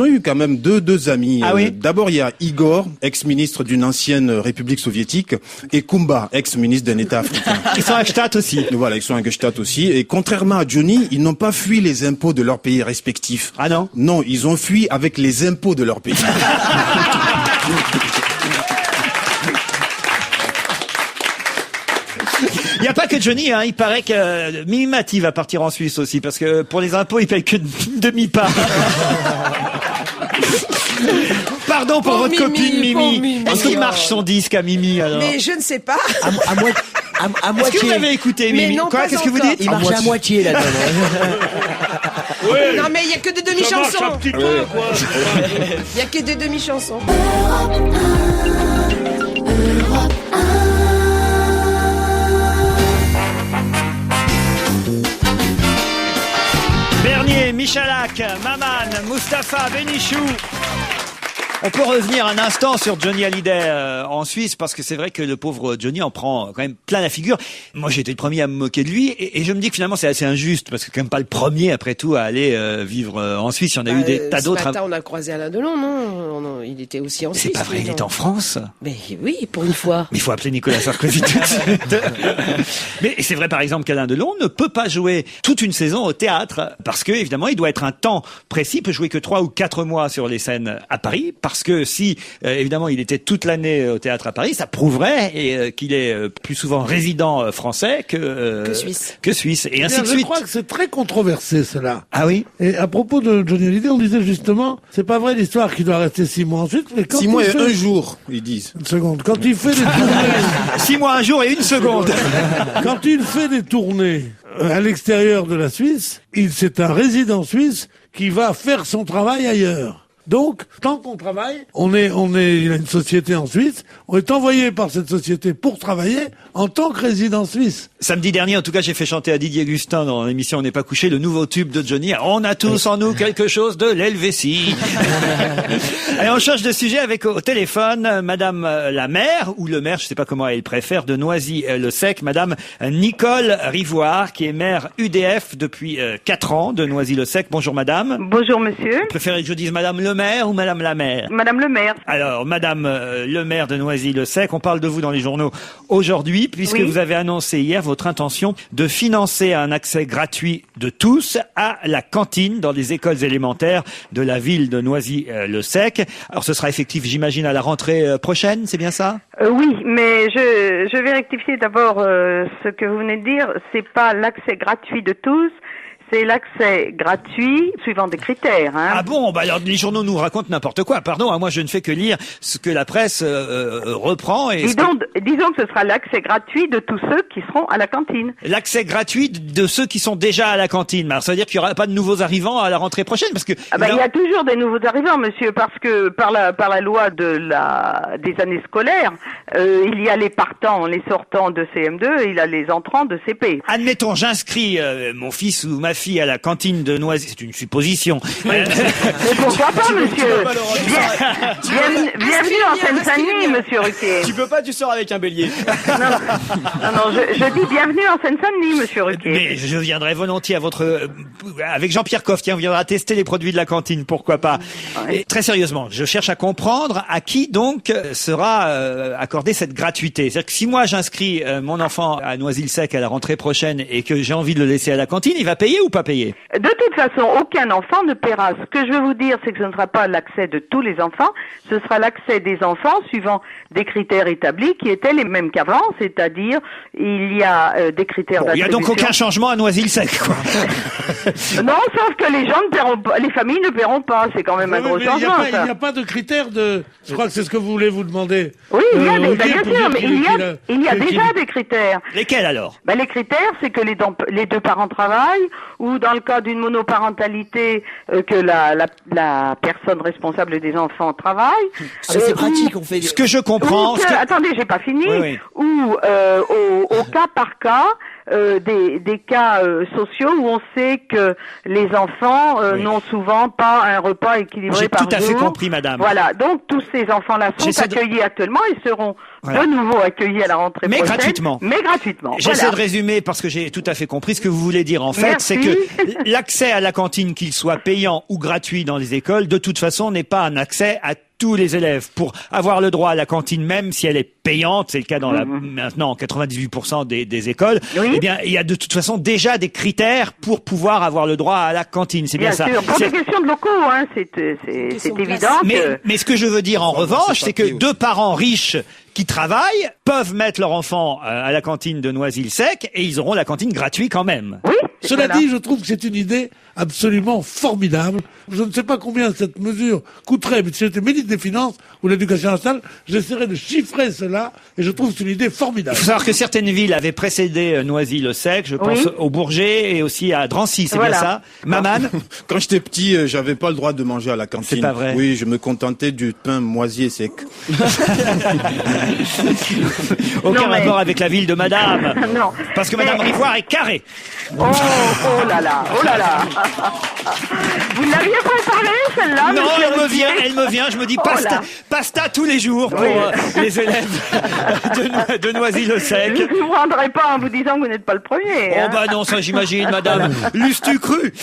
eu quand même deux amis. Ah oui? D'abord, il y a Igor, ex-ministre d'une ancienne république soviétique, et Kumba, ex-ministre d'un État africain. Ils sont à Gstaad aussi. Voilà, ils sont à Gstaad aussi. Et contrairement à Johnny, ils n'ont pas fui les impôts de leur pays respectifs. Ah non? Non, ils ont fui avec les impôts de leur pays. Il n'y a pas que Johnny, hein. Il paraît que Mimi Mati va partir en Suisse aussi, parce que pour les impôts, il paye que demi-part. Pardon pour Pauvre votre Mimi, copine Mimi. pauvre Mimi. Est-ce qu'il marche son disque à Mimi alors? Mais je ne sais pas. À Est-ce que moitié. vous avez écouté Mais Mimi? non, Quoi? pas Qu'est-ce que vous encore. dites? Il marche à moitié là-dedans. Ouais. Non, mais il n'y a que des Ça marche demi-chansons. un petit peu, quoi. Il n'y a que des demi-chansons. Bernier, Michalak, Maman, Mustapha, Benichou. On peut revenir un instant sur Johnny Hallyday en Suisse, parce que c'est vrai que le pauvre Johnny en prend quand même plein la figure. Moi, j'ai été le premier à me moquer de lui, et je me dis que finalement c'est assez injuste, parce que quand même pas le premier après tout à aller vivre en Suisse. Il y en a eu des tas d'autres. Ce matin, on a croisé Alain Delon, non, il était aussi en C'est Suisse. pas vrai, il non. est en France. Mais oui, pour une fois. Mais il faut appeler Nicolas Sarkozy tout de suite. Mais c'est vrai, par exemple, qu'Alain Delon ne peut pas jouer toute une saison au théâtre, parce que, évidemment, il doit être un temps précis. Il peut jouer que 3 ou 4 mois sur les scènes à Paris, parce que si, évidemment, il était toute l'année au théâtre à Paris, ça prouverait qu'il est plus souvent résident français que Suisse. Que suisse, et ainsi de Je suite. crois que c'est très controversé, cela. Ah oui? Et à propos de Johnny Hallyday, on disait justement, c'est pas vrai l'histoire qu'il doit rester 6 mois ensuite, mais quand 6 il mois et fait... 1 jour, ils disent. Une seconde. Quand il fait des tournées, 6 mois, 1 jour et 1 seconde. quand il fait des tournées à l'extérieur de la Suisse, c'est un résident suisse qui va faire son travail ailleurs. Donc, tant qu'on travaille, il a une société en Suisse, on est envoyé par cette société pour travailler en tant que résident suisse. Samedi dernier, en tout cas, j'ai fait chanter à Didier Gustin dans l'émission On n'est pas couché le nouveau tube de Johnny. On a tous en nous quelque chose de l'Helvétie. Allez, on change de sujet avec au téléphone Madame la maire, ou le maire, je sais pas comment elle préfère, de Noisy-le-Sec, Madame Nicole Rivoire, qui est maire UDF depuis 4 ans de Noisy-le-Sec. Bonjour Madame. Bonjour monsieur. Vous préférez que je dise Madame le maire ou Madame la maire? Madame le maire. Alors, Madame le maire de Noisy-le-Sec, on parle de vous dans les journaux aujourd'hui, puisque Oui. vous avez annoncé hier votre intention de financer un accès gratuit de tous à la cantine dans les écoles élémentaires de la ville de Noisy-le-Sec. Alors, ce sera effectif, j'imagine, à la rentrée prochaine, c'est bien ça? Oui, mais je vais rectifier d'abord ce que vous venez de dire. C'est pas l'accès gratuit de tous. C'est l'accès gratuit suivant des critères. Hein. Ah bon, bah alors les journaux nous racontent n'importe quoi. Pardon, moi je ne fais que lire ce que la presse reprend. Et Disons que ce sera l'accès gratuit de tous ceux qui seront à la cantine. l'accès gratuit de ceux qui sont déjà à la cantine. Alors, ça veut dire qu'il n'y aura pas de nouveaux arrivants à la rentrée prochaine, parce que Ah ben, il y a toujours des nouveaux arrivants, monsieur, parce que par la loi des années scolaires, il y a les partants, les sortants de CM2, et il y a les entrants de CP. admettons, j'inscris mon fils ou ma fille à la cantine de Noisy. C'est une supposition. Mais pourquoi pas, monsieur? Bienvenue en Seine-Saint-Denis, monsieur Ruquier. Tu peux pas, tu sors avec un bélier. Non, je dis bienvenue en Seine-Saint-Denis, monsieur Ruquier. Mais je viendrai volontiers à votre avec Jean-Pierre Coff, tiens, on viendra tester les produits de la cantine, pourquoi pas. Ouais. Et très sérieusement, je cherche à comprendre à qui donc sera accordée cette gratuité. C'est-à-dire que si moi j'inscris mon enfant à Noisy-le-Sec à la rentrée prochaine et que j'ai envie de le laisser à la cantine, il va payer ou pas payer? De toute façon, aucun enfant ne paiera. Ce que je veux vous dire, c'est que ce ne sera pas l'accès de tous les enfants, ce sera l'accès des enfants suivant des critères établis qui étaient les mêmes qu'avant, c'est-à-dire il y a des critères Il y a donc aucun changement à Noisy-le-Sec, quoi. Non, sauf que les gens ne paieront pas, les familles ne paieront pas, c'est quand même un gros changement. Il n'y a pas de critères de... Je crois que c'est ce que vous voulez vous demander. Oui, il y a des, bien sûr, mais il y a déjà des critères. Lesquels alors? Les critères, c'est que les deux parents travaillent, ou dans le cas d'une monoparentalité, que la personne responsable des enfants travaille. C'est pratique, on fait... Ce que je comprends... Attendez, j'ai pas fini. Oui. Ou au cas par cas, des cas sociaux où on sait que les enfants n'ont souvent pas un repas équilibré par jour. J'ai tout à fait compris, madame. Voilà, donc tous ces enfants-là sont accueillis actuellement et seront de nouveau accueillis à la rentrée prochaine. Mais gratuitement. J'essaie de résumer parce que j'ai tout à fait compris ce que vous voulez dire. En fait, c'est que l'accès à la cantine, qu'il soit payant ou gratuit dans les écoles, de toute façon, n'est pas un accès à tous les élèves. Pour avoir le droit à la cantine, même si elle est payante, c'est le cas dans maintenant 98% des écoles, eh bien, il y a de toute façon déjà des critères pour pouvoir avoir le droit à la cantine. C'est bien ça. Sûr. Pour des questions de locaux, hein, c'est évident. Mais ce que je veux dire en revanche, c'est que deux parents riches qui travaillent peuvent mettre leur enfant à la cantine de Noisy-le-Sec et ils auront la cantine gratuite quand même. Oui. Cela dit, je trouve que c'est une idée absolument formidable. Je ne sais pas combien cette mesure coûterait, mais si j'étais ministre des Finances ou de l'Éducation nationale, j'essaierais de chiffrer cela et je trouve que c'est une idée formidable. Il faut savoir que certaines villes avaient précédé Noisy-le-Sec, je pense au Bourget et aussi à Drancy, c'est bien ça? Maman? Quand j'étais petit, j'avais pas le droit de manger à la cantine. C'est pas vrai? Oui, je me contentais du pain moisi et sec. Aucun rapport avec la ville de madame. Non. Parce que madame Rivoire est carrée. Oh là là. Vous ne l'aviez pas parlé, celle-là? Non, elle me vient, je me dis pasta tous les jours pour les élèves de Noisy-le-Sec. Je ne vous rendrai pas en vous disant que vous n'êtes pas le premier. Oh bah non, ça j'imagine, madame. L'eus-tu cru?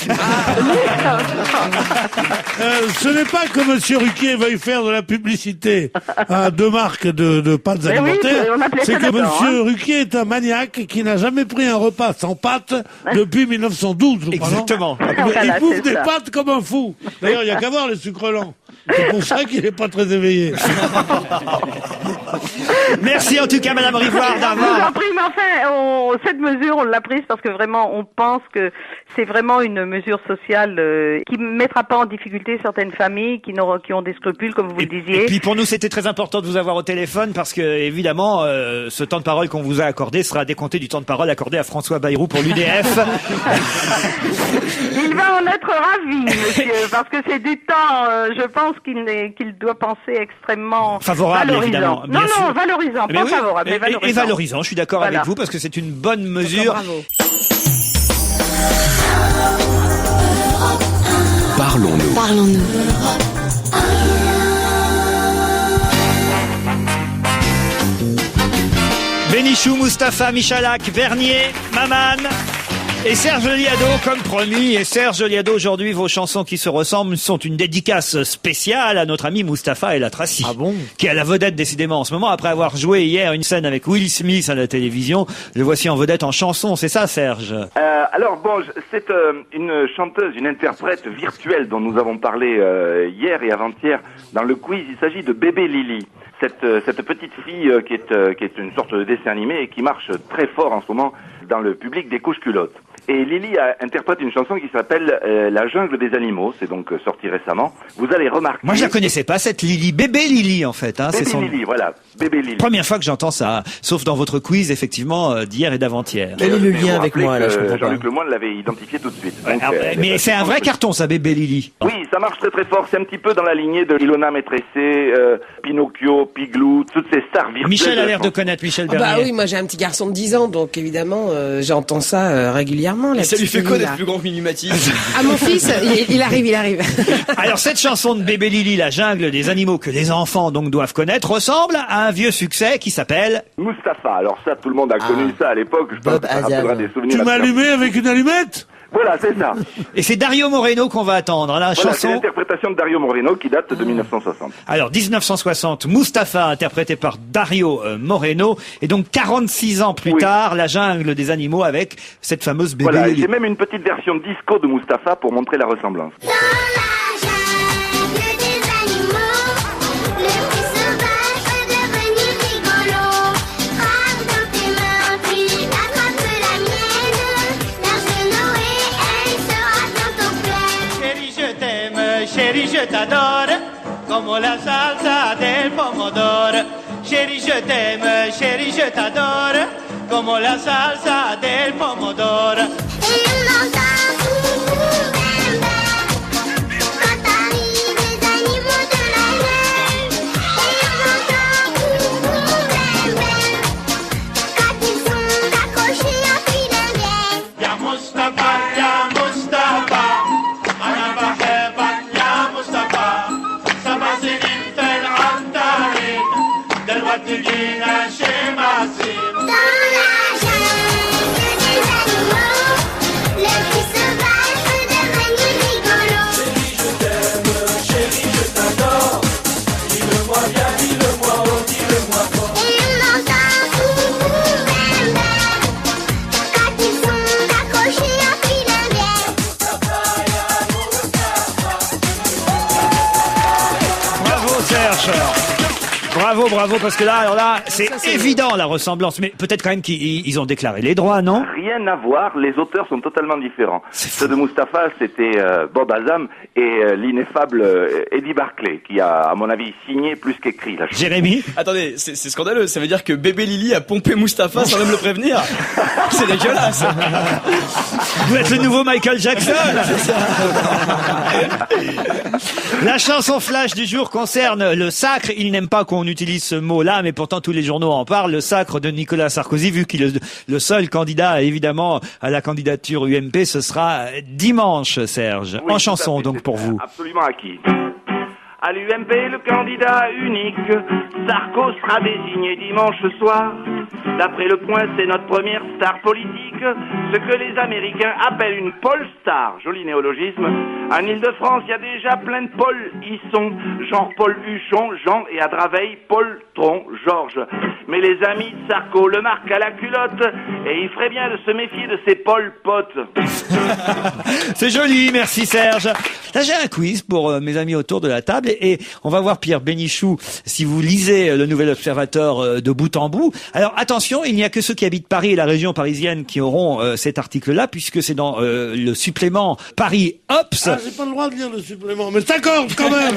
Ce n'est pas que monsieur Ruquier veuille faire de la publicité à deux marques de pâtes alimentaires. C'est que monsieur Ruquier est un maniaque qui n'a jamais pris un repas sans pâtes depuis 1912. Exactement. Il bouffe des pâtes comme un fou. D'ailleurs, il n'y a qu'à voir les sucres lents. C'est pour ça qu'il n'est pas très éveillé. Merci en tout cas, madame Rivoire, Je vous en prie, mais enfin, cette mesure, on l'a prise parce que vraiment, on pense que c'est vraiment une mesure sociale qui ne mettra pas en difficulté certaines familles qui ont des scrupules, comme vous le disiez. Et puis pour nous, c'était très important de vous avoir au téléphone parce que, évidemment, ce temps de parole qu'on vous a accordé sera décompté du temps de parole accordé à François Bayrou pour l'UDF. Il va en être ravi, monsieur, parce que c'est du temps, je pense qu'il doit penser extrêmement favorable, valorisant. Évidemment. Non, valorisant, pas favorable, mais valorisant. Et valorisant, je suis d'accord avec vous, parce que c'est une bonne mesure. Bravo. Parlons-nous. Bénichou, Mustapha, Michalak, Vernier, Maman et Serge Liado, comme promis. Et Serge Liado, aujourd'hui, vos chansons qui se ressemblent sont une dédicace spéciale à notre ami Mustapha El Atrassi. Ah bon? Qui est à la vedette décidément en ce moment. Après avoir joué hier une scène avec Will Smith à la télévision, le voici en vedette en chanson. C'est ça, Serge? Alors bon, c'est une chanteuse, une interprète virtuelle dont nous avons parlé hier et avant-hier dans le quiz. Il s'agit de Bébé Lily. Cette petite fille qui est une sorte de dessin animé et qui marche très fort en ce moment dans le public des couches-culottes. Et Lily interprète une chanson qui s'appelle La jungle des animaux, c'est donc sorti récemment. Vous allez remarquer... Moi je la connaissais pas, cette Lily. Bébé Lily en fait. Hein, Bébé c'est son... Lily, voilà. Bébé Lily. Première fois que j'entends ça, sauf dans votre quiz effectivement d'hier et d'avant-hier. Quel est le lien avec moi là, je comprends pas. Jean-Luc Lemoyne l'avait identifié tout de suite. Donc, mais c'est un vrai carton ça, Bébé Lily. Oui, ça marche très très fort. C'est un petit peu dans la lignée de Ilona Maîtressé, Pinocchio, Piglou, toutes ces stars virtuelles. Michel a l'air de connaître Michel Bernier. Bah oui, moi j'ai un petit garçon de 10 ans, donc évidemment j'entends ça régulièrement. Ça lui fait quoi d'être plus grand que Mimimati? Ah mon fils, il arrive. Alors cette chanson de Bébé Lily, la jungle des animaux que les enfants donc doivent connaître, ressemble à un vieux succès qui s'appelle Mustapha. Alors ça, tout le monde a connu ça à l'époque. Je pense que ça rappellera des souvenirs. Tu m'as allumé avec une allumette? Voilà, c'est ça. Et c'est Dario Moreno qu'on va attendre. La Voilà, c'est chanson. l'interprétation de Dario Moreno qui date de 1960. Alors 1960, Mustapha interprété par Dario Moreno, et donc 46 ans plus tard, La jungle des animaux avec cette fameuse bébé. Voilà, et j'ai même une petite version disco de Mustapha pour montrer la ressemblance. Chérie, je t'adore, comme la salsa del pomodoro. Chérie, je t'aime, chérie, je t'adore, comme la salsa del pomodoro. Bravo, parce que là, alors là, c'est évident la ressemblance, mais peut-être quand même qu'ils ont déclaré les droits, non? Rien à voir, les auteurs sont totalement différents. Ceux de Mustapha, c'était Bob Azam et l'ineffable Eddie Barclay, qui a, à mon avis, signé plus qu'écrit. Là, Jérémy? Attendez, c'est scandaleux, ça veut dire que bébé Lily a pompé Mustapha sans même le prévenir. C'est dégueulasse. Vous êtes le nouveau Michael Jackson. La chanson flash du jour concerne le sacre. Il n'aime pas qu'on utilise ce mot-là, mais pourtant tous les journaux en parlent. Le sacre de Nicolas Sarkozy, vu qu'il est le seul candidat, évidemment, à la candidature UMP, ce sera dimanche, Serge. Oui, en chanson, donc, pour vous. Absolument acquis. À l'UMP, le candidat unique, Sarko sera désigné dimanche soir. D'après Le Point, c'est notre première star politique, ce que les Américains appellent une Polestar, joli néologisme. En Ile-de-France, il y a déjà plein de Paul. Ils sont genre Paul Huchon, Jean, et à Draveil, Paul Tron, Georges. Mais les amis de Sarko le marquent à la culotte, et il ferait bien de se méfier de ces Paul potes. C'est joli, merci Serge. Là, j'ai un quiz pour mes amis autour de la table, et on va voir Pierre Bénichou si vous lisez le Nouvel Observateur de bout en bout. Alors attention, il n'y a que ceux qui habitent Paris et la région parisienne qui auront cet article-là, puisque c'est dans le supplément Paris Ops. Ah, j'ai pas le droit de lire le supplément, mais d'accord quand même.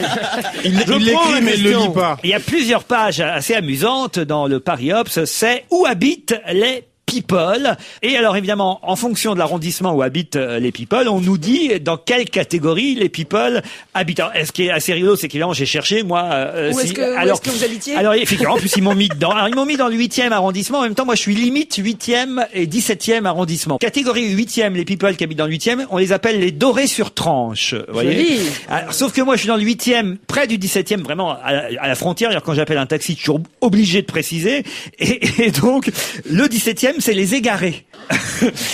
Il l'écrit mais il le lit pas. Il y a plusieurs pages assez amusantes dans le Paris Ops. C'est où habitent les people. Et alors évidemment, en fonction de l'arrondissement où habitent les people, on nous dit dans quelle catégorie les people habitent. Alors, ce qui est assez rigolo, c'est qu'évidemment j'ai cherché moi. Où est-ce que vous habitiez? Alors effectivement, en plus ils m'ont mis dedans. Alors ils m'ont mis dans le 8e arrondissement. En même temps, moi je suis limite 8e et 17e arrondissement. Catégorie 8e, les people qui habitent dans le 8e, on les appelle les dorés sur tranche. Vous voyez. Alors, sauf que moi je suis dans le 8e, près du 17e, vraiment à la frontière. Alors, quand j'appelle un taxi, je suis toujours obligé de préciser. Et donc le 17e, c'est les égarés.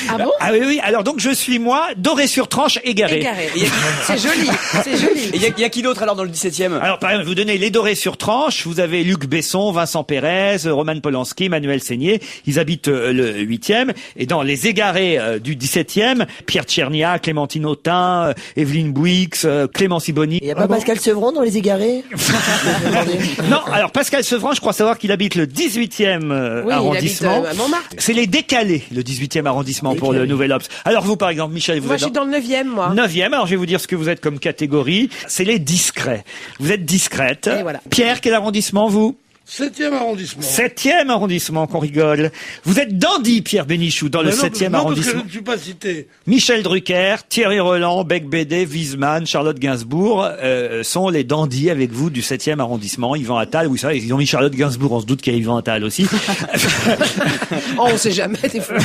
Ah bon? Ah oui. Alors donc je suis moi, doré sur tranche, égaré. C'est joli, c'est joli. Et il y a qui d'autre alors dans le 17e? Alors par exemple, vous donnez les dorés sur tranche, vous avez Luc Besson, Vincent Pérez, Roman Polanski, Manuel Seigné, ils habitent le 8e. Et dans les égarés du 17e, Pierre Tchernia, Clémentine Autain, Evelyne Bouix, Clément Sibony. Il n'y a pas Pascal Sevran dans les égarés? Non, alors Pascal Sevran, je crois savoir qu'il habite le 18e arrondissement. Il habite à Montmartre. C'est les décalés, le 18e arrondissement pour le Nouvel Obs. Alors vous, par exemple, Michel, vous Moi, êtes je suis dans le 9e, moi. 9e, alors je vais vous dire ce que vous êtes comme catégorie. C'est les discrets. Vous êtes discrète. Et voilà. Pierre, quel arrondissement, vous? 7e arrondissement. 7e arrondissement, qu'on rigole. Vous êtes dandy, Pierre Bénichou, dans le 7e arrondissement. Parce que je ne suis pas cité. Michel Drucker, Thierry Roland, Beck Bédé, Wiesmann, Charlotte Gainsbourg sont les dandys avec vous du 7e arrondissement. Yvan Attal, vous savez, ils ont mis Charlotte Gainsbourg, on se doute qu'il y a Yvan Attal aussi. Oh, on sait jamais, des fois.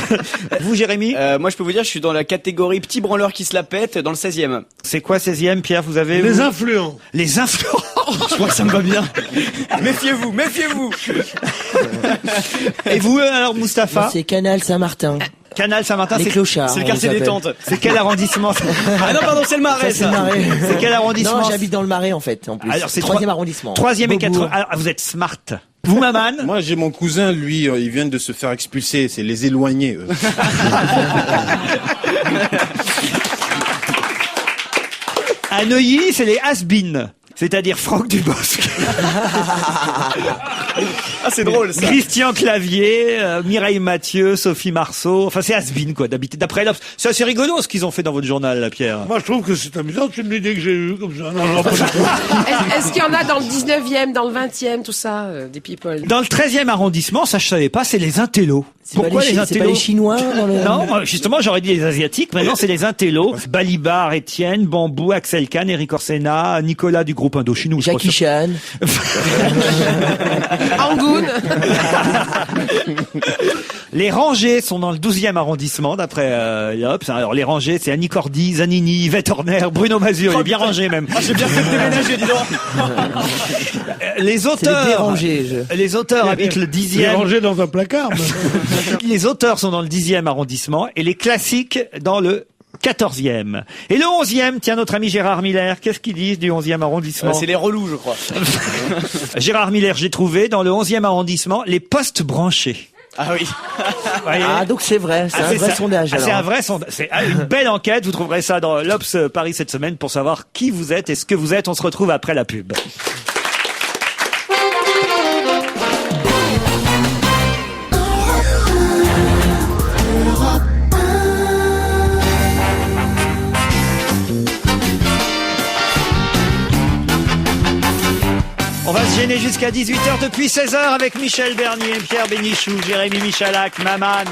Vous, Jérémy? Moi, je peux vous dire, je suis dans la catégorie petit branleur qui se la pète dans le 16e. C'est quoi 16e, Pierre? Vous avez Les influents. Les influents. Je crois que ça me va bien. Méfiez-vous, méfiez-vous. Et vous, alors, Mustapha? C'est Canal Saint-Martin. Canal Saint-Martin, Les clochards. C'est le on quartier les appelle. détente. c'est quel arrondissement? Ah non, pardon, c'est le Marais, Ça, c'est le ça. Marais. C'est quel arrondissement? Non, j'habite dans le Marais en fait, en plus. Alors, c'est 3e arrondissement. 3e et Beaubourg. 4e. Ah, vous êtes smart. Vous, Maman? Moi, j'ai mon cousin, lui, il vient de se faire expulser. C'est les éloignés. eux. À Neuilly, c'est les has-been. C'est-à-dire Franck Dubosc. Ah, c'est drôle, ça. Christian Clavier, Mireille Mathieu, Sophie Marceau. Enfin, c'est has-been, quoi, d'habiter. D'après l'Obs. C'est assez rigolo, ce qu'ils ont fait dans votre journal, là, Pierre. Moi, je trouve que c'est amusant. C'est une idée que j'ai eue, comme ça. Non, pas du tout. Est-ce qu'il y en a dans le 19e, dans le 20e, tout ça, des people? Dans le 13e arrondissement, ça je savais pas, c'est les intellos. C'est pas les intellos? c'est pas les Chinois dans le... Non, justement, j'aurais dit les Asiatiques. Maintenant, c'est les intellos. Balibar, Étienne, Bambou, Axel Kahn, Eric Orsena, Nicolas du groupe Indochine. Jackie Chan. Angoun. Les Rangers sont dans le 12e arrondissement, d'après l'Obs. Alors, les Rangers, c'est Annie Cordy, Zanini, Yvette Horner, Bruno Mazur. Il est bien rangé, même. Ah, j'ai bien fait de déménager, dis donc. Les C'est les auteurs. dérangés. Les auteurs habitent le Il est 10e. rangé dans un placard. Les auteurs sont dans le 10e arrondissement et les classiques dans le 14e. Et le 11e, tiens, notre ami Gérard Miller, qu'est-ce qu'ils disent du 11e arrondissement? C'est les relous, je crois. Gérard Miller, j'ai trouvé, dans le 11e arrondissement, les postes branchés. Ah oui. Voyez Ah, donc c'est vrai, c'est un vrai ça. sondage. Ah, alors. c'est un vrai sondage. C'est une belle enquête. Vous trouverez ça dans l'Obs Paris cette semaine pour savoir qui vous êtes et ce que vous êtes. On se retrouve après la pub. On va se gêner jusqu'à 18h depuis 16h avec Michel Bernier, Pierre Bénichou, Jérémy Michalak, Maman,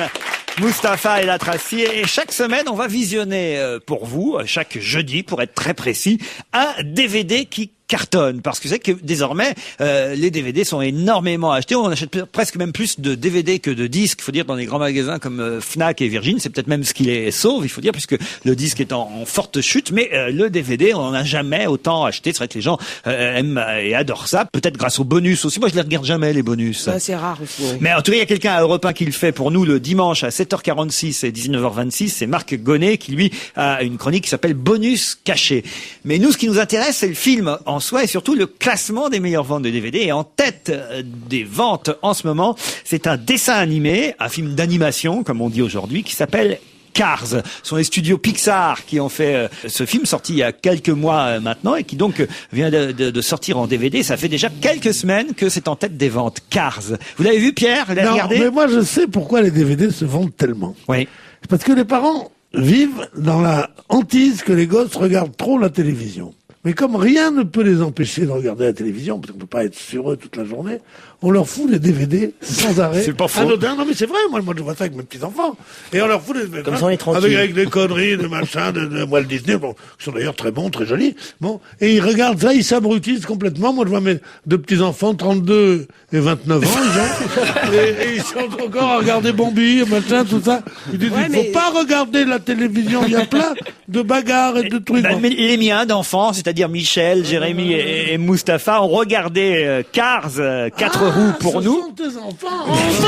Mustapha et la Tracier. Et chaque semaine, on va visionner pour vous, chaque jeudi, pour être très précis, un DVD qui cartonne. Parce que c'est que désormais, les DVD sont énormément achetés. On achète presque même plus de DVD que de disques. Il faut dire dans les grands magasins comme Fnac et Virgin, c'est peut-être même ce qui les sauve, il faut dire, puisque le disque est en forte chute. Mais le DVD, on n'en a jamais autant acheté. C'est vrai que les gens aiment et adorent ça. Peut-être grâce aux bonus aussi. Moi, je les regarde jamais, les bonus. Ouais, c'est rare aussi. Oui. Mais en tout cas, il y a quelqu'un à Europe 1 qui le fait pour nous le dimanche à 7h46 et 19h26. C'est Marc Gonnet qui, lui, a une chronique qui s'appelle Bonus caché. Mais nous, ce qui nous intéresse, c'est le film en soi et surtout le classement des meilleures ventes de DVD. Et en tête des ventes en ce moment, c'est un dessin animé, un film d'animation, comme on dit aujourd'hui, qui s'appelle Cars. Ce sont les studios Pixar qui ont fait ce film, sorti il y a quelques mois maintenant et qui donc vient de sortir en DVD. Ça fait déjà quelques semaines que c'est en tête des ventes. Cars. Vous l'avez vu, Pierre? Vous l'avez Non, regardé? mais moi, je sais pourquoi les DVD se vendent tellement. Oui. C'est parce que les parents vivent dans la hantise que les gosses regardent trop la télévision. Mais comme rien ne peut les empêcher de regarder la télévision, parce qu'on peut pas être sur eux toute la journée, on leur fout les DVD sans arrêt. C'est pas faux. Anodin. Non mais c'est vrai, moi je vois ça avec mes petits-enfants. Et on leur fout les DVD. Comme ça, on est tranquille. Avec des conneries, de machin, de Walt Disney, bon, qui sont d'ailleurs très bons, très jolis. Bon. Et ils regardent ça, ils s'abrutissent complètement. Moi je vois mes deux petits-enfants, 32 et 29 ans, ils ont. et ils sont encore à regarder Bambi, machin, tout ça. Ils disent, Ouais, il faut mais- pas regarder la télévision, il y a plein de bagarres et de trucs. Ben, mais les miens d'enfants, c'est-à-dire Michel, Jérémy et Mustapha, ont regardé Cars, 4 roues pour ce nous. sont tes enfants, enfin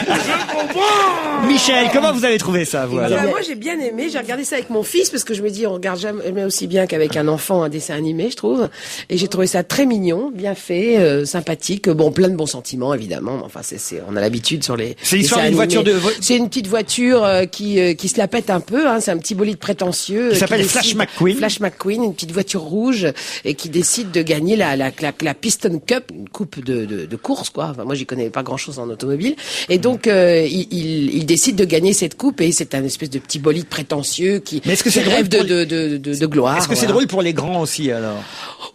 Je comprends. Michel, comment vous avez trouvé ça, vous alors? Moi, j'ai bien aimé. J'ai regardé ça avec mon fils parce que je me dis, on regarde jamais aussi bien qu'avec un enfant un dessin animé, je trouve. Et j'ai trouvé ça très mignon, bien fait, sympathique. Bon, plein de bons sentiments, évidemment. Enfin, on a l'habitude sur les. C'est l'histoire dessins d'une animés. voiture C'est une petite voiture qui se la pète un peu. Hein. C'est un petit bolide prétentieux Qui s'appelle décide- Flash McQueen. Flash McQueen, une petite voiture rouge et qui décide de gagner la Piston Cup, une coupe de course, quoi. Enfin, moi, j'y connais pas grand-chose en automobile. Et donc, il décide de gagner cette coupe et c'est un espèce de petit bolide prétentieux qui Mais est-ce que c'est rêve drôle pour de gloire. Est-ce que c'est voilà. drôle pour les grands aussi, alors?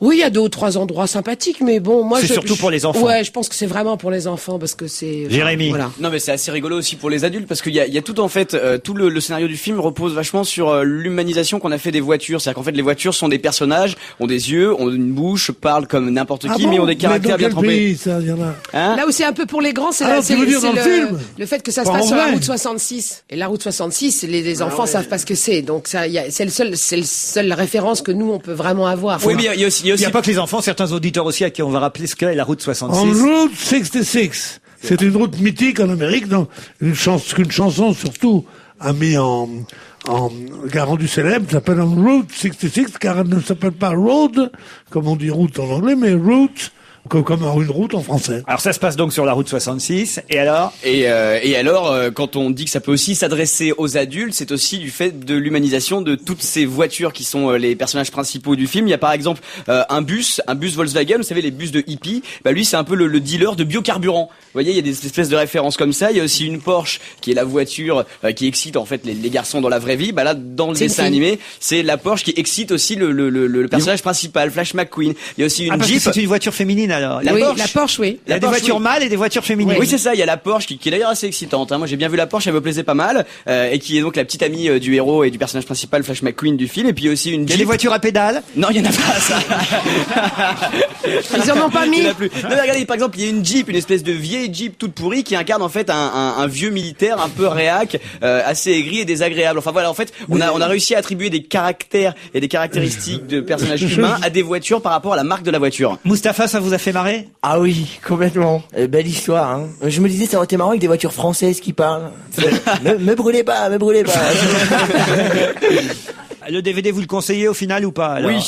Oui, il y a 2 ou 3 endroits sympathiques, mais bon, moi, C'est surtout pour les enfants. Ouais, je pense que c'est vraiment pour les enfants parce que c'est. enfin, Jérémy. Voilà. Non mais c'est assez rigolo aussi pour les adultes parce qu'il y a tout en fait, tout le scénario du film repose vachement sur l'humanisation qu'on a fait des voitures. C'est-à-dire qu'en fait les voitures sont des personnages, ont des yeux, ont une bouche, parlent comme n'importe qui, mais ont des caractères bien dans trempés. quel pays, ça, il y en a Hein Là où c'est un peu pour les grands, c'est Alors, tu veux dire dans le film le fait que ça se Pas passe en sur la vrai. route 66. Et la route 66, les enfants savent pas ce que c'est. Donc ça, c'est le seul référence que nous on peut vraiment avoir. Oui, mais il y a aussi, Il n'y a pas que les enfants, certains auditeurs aussi à qui on va rappeler ce qu'est la route 66. En route 66. C'est une route mythique en Amérique, dans qu'une chanson surtout a mis qui a rendu célèbre, s'appelle Route 66, car elle ne s'appelle pas Road, comme on dit route en anglais, mais Route, comme une route en français. Alors ça se passe donc sur la route 66, et alors Et alors, quand on dit que ça peut aussi s'adresser aux adultes, c'est aussi du fait de l'humanisation de toutes ces voitures qui sont les personnages principaux du film. Il y a par exemple un bus Volkswagen, vous savez les bus de hippie, bah lui c'est un peu le dealer de biocarburant. Vous voyez, il y a des espèces de références comme ça. Il y a aussi une Porsche qui est la voiture qui excite en fait les garçons dans la vraie vie. Bah là, dans le dessin animé, c'est la Porsche qui excite aussi le personnage principal, Flash McQueen. Il y a aussi une Jeep. C'est une voiture féminine alors. La Porsche, oui. Il y a des voitures mâles et des voitures féminines. Oui, c'est ça. Il y a la Porsche qui est d'ailleurs assez excitante. Moi, j'ai bien vu la Porsche, elle me plaisait pas mal, et qui est donc la petite amie du héros et du personnage principal, Flash McQueen du film. Et puis aussi une Jeep. Il y a des voitures à pédales. Non, il y en a pas ça. Ils en ont pas mis. Non, mais regardez, par exemple, il y a une Jeep, une espèce de vieille Jeep toute pourrie qui incarne en fait un vieux militaire un peu réac, assez aigri et désagréable. Enfin voilà, en fait, on a réussi à attribuer des caractères et des caractéristiques de personnages humains à des voitures par rapport à la marque de la voiture. Mustapha, ça vous a fait marrer? Ah oui, complètement. Belle histoire, hein. Je me disais, ça aurait été marrant avec des voitures françaises qui parlent. me brûlez pas, me brûlez pas. Le DVD, vous le conseillez au final ou pas alors? Oui.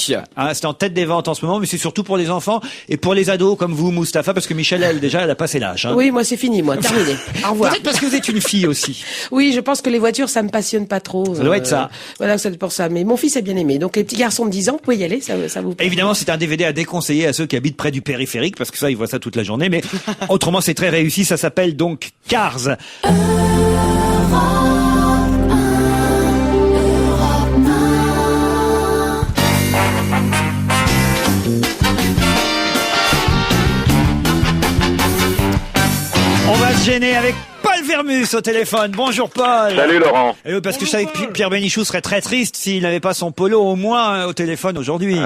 C'est en tête des ventes en ce moment, mais c'est surtout pour les enfants et pour les ados comme vous, Mustapha, parce que Michel, elle, déjà, elle a passé l'âge. Hein. Oui, moi c'est fini, terminé. Au revoir. Peut-être parce que vous êtes une fille aussi. Oui, je pense que les voitures, ça me passionne pas trop. Ça doit être ça. Voilà, c'est pour ça. Mais mon fils a bien aimé. Donc les petits garçons de 10 ans, vous pouvez y aller, ça vous plaît. Évidemment, c'est un DVD à déconseiller à ceux qui habitent près du périphérique, parce que ça, ils voient ça toute la journée. Mais autrement, c'est très réussi. Ça s'appelle donc Cars. On va se gêner avec Paul Vermus au téléphone. Bonjour Paul. Salut Laurent. Et oui, parce que je savais que Pierre Bénichou serait très triste s'il n'avait pas son polo au moins au téléphone aujourd'hui.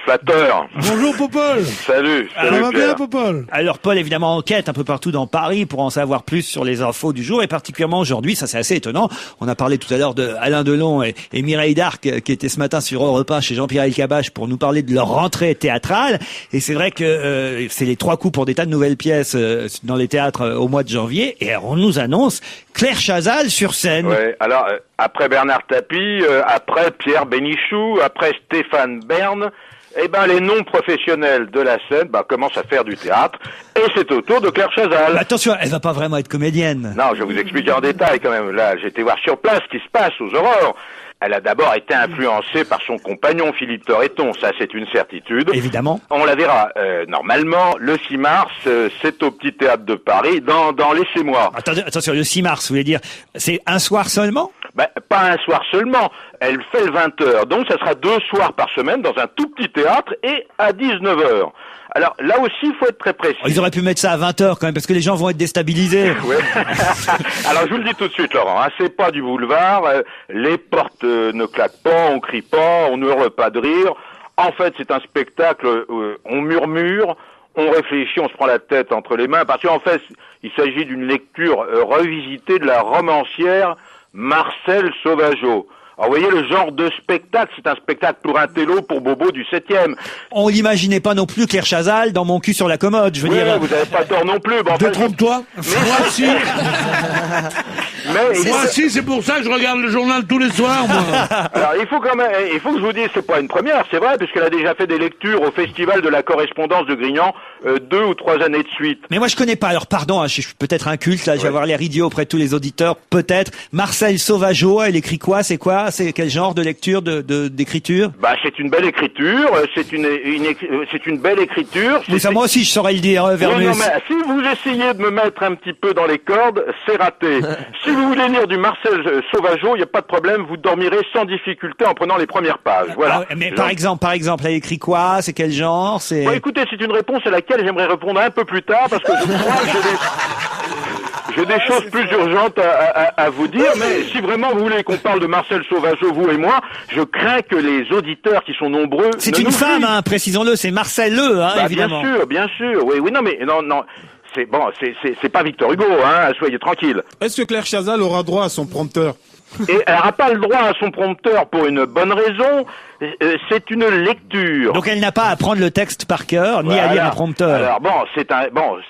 Flatteur. Bonjour Popol. Salut. Ça va bien Popol? Alors Paul évidemment enquête un peu partout dans Paris pour en savoir plus sur les infos du jour et particulièrement aujourd'hui, ça c'est assez étonnant. On a parlé tout à l'heure de Alain Delon et Mireille Darc qui étaient ce matin sur Europe 1 chez Jean-Pierre Elkabbach pour nous parler de leur rentrée théâtrale. Et c'est vrai que c'est les 3 coups pour des tas de nouvelles pièces dans les théâtres au mois de janvier. Et alors, on nous annonce Claire Chazal sur scène. Ouais, alors après Bernard Tapie, après Pierre Bénichou, après Stéphane Bern, les non professionnels de la scène commencent à faire du théâtre et c'est au tour de Claire Chazal. Mais attention, elle va pas vraiment être comédienne. Non, je vais vous expliquer en détail quand même. Là, j'ai été voir sur place ce qui se passe aux Aurores. Elle a d'abord été influencée par son compagnon Philippe Torreton, ça c'est une certitude. Évidemment. On la verra normalement le 6 mars, c'est au Petit Théâtre de Paris, dans Laissez-moi. Attendez, attention, le 6 mars, vous voulez dire, c'est un soir seulement? Pas un soir seulement, elle fait le 20h, donc ça sera 2 soirs par semaine dans un tout petit théâtre et à 19h. Alors là aussi, il faut être très précis. Ils auraient pu mettre ça à 20h quand même, parce que les gens vont être déstabilisés. Ouais. Alors je vous le dis tout de suite, Laurent, c'est pas du boulevard, les portes ne claquent pas, on crie pas, on ne hurle pas de rire. En fait, c'est un spectacle où on murmure, on réfléchit, on se prend la tête entre les mains, parce qu'en fait, il s'agit d'une lecture revisitée de la romancière Marcel Sauvageau. Alors, vous voyez, le genre de spectacle, c'est un spectacle pour un télo, pour Bobo du 7e. On l'imaginait pas non plus Claire Chazal dans Mon cul sur la commode, je veux dire. Vous avez pas tort non plus. Trompe-toi. Moi aussi. Moi aussi, c'est pour ça que je regarde le journal tous les soirs, moi. Alors, il faut que je vous dise, c'est pas une première, c'est vrai, puisqu'elle a déjà fait des lectures au Festival de la Correspondance de Grignan, 2 ou 3 années de suite. Mais moi, je connais pas. Alors, pardon, je suis peut-être inculte, là, je vais avoir l'air idiot auprès de tous les auditeurs, peut-être. Marcel Sauvageau, elle écrit quoi? C'est quoi? C'est quel genre de lecture, d'écriture? C'est une belle écriture, c'est une belle écriture. Mais ça, moi aussi, je saurais le dire, Vermus. Non, mais si vous essayez de me mettre un petit peu dans les cordes, c'est raté. Si vous voulez lire du Marcel Sauvageau, il n'y a pas de problème, vous dormirez sans difficulté en prenant les premières pages. Voilà. Mais par exemple, elle écrit quoi? C'est quel genre? Écoutez, c'est une réponse à laquelle j'aimerais répondre un peu plus tard, parce que je crois que j'ai des choses plus urgentes à vous dire, mais si vraiment vous voulez qu'on parle de Marcel Sauvageau, vous et moi, je crains que les auditeurs qui sont nombreux... C'est une femme, hein, précisons-le, c'est Marcel évidemment. Bien sûr, oui, non, mais non, c'est pas Victor Hugo, hein, soyez tranquille. Est-ce que Claire Chazal aura droit à son prompteur? Et elle n'a pas le droit à son prompteur pour une bonne raison, c'est une lecture. Donc elle n'a pas à apprendre le texte par cœur, ni à lire un prompteur. Alors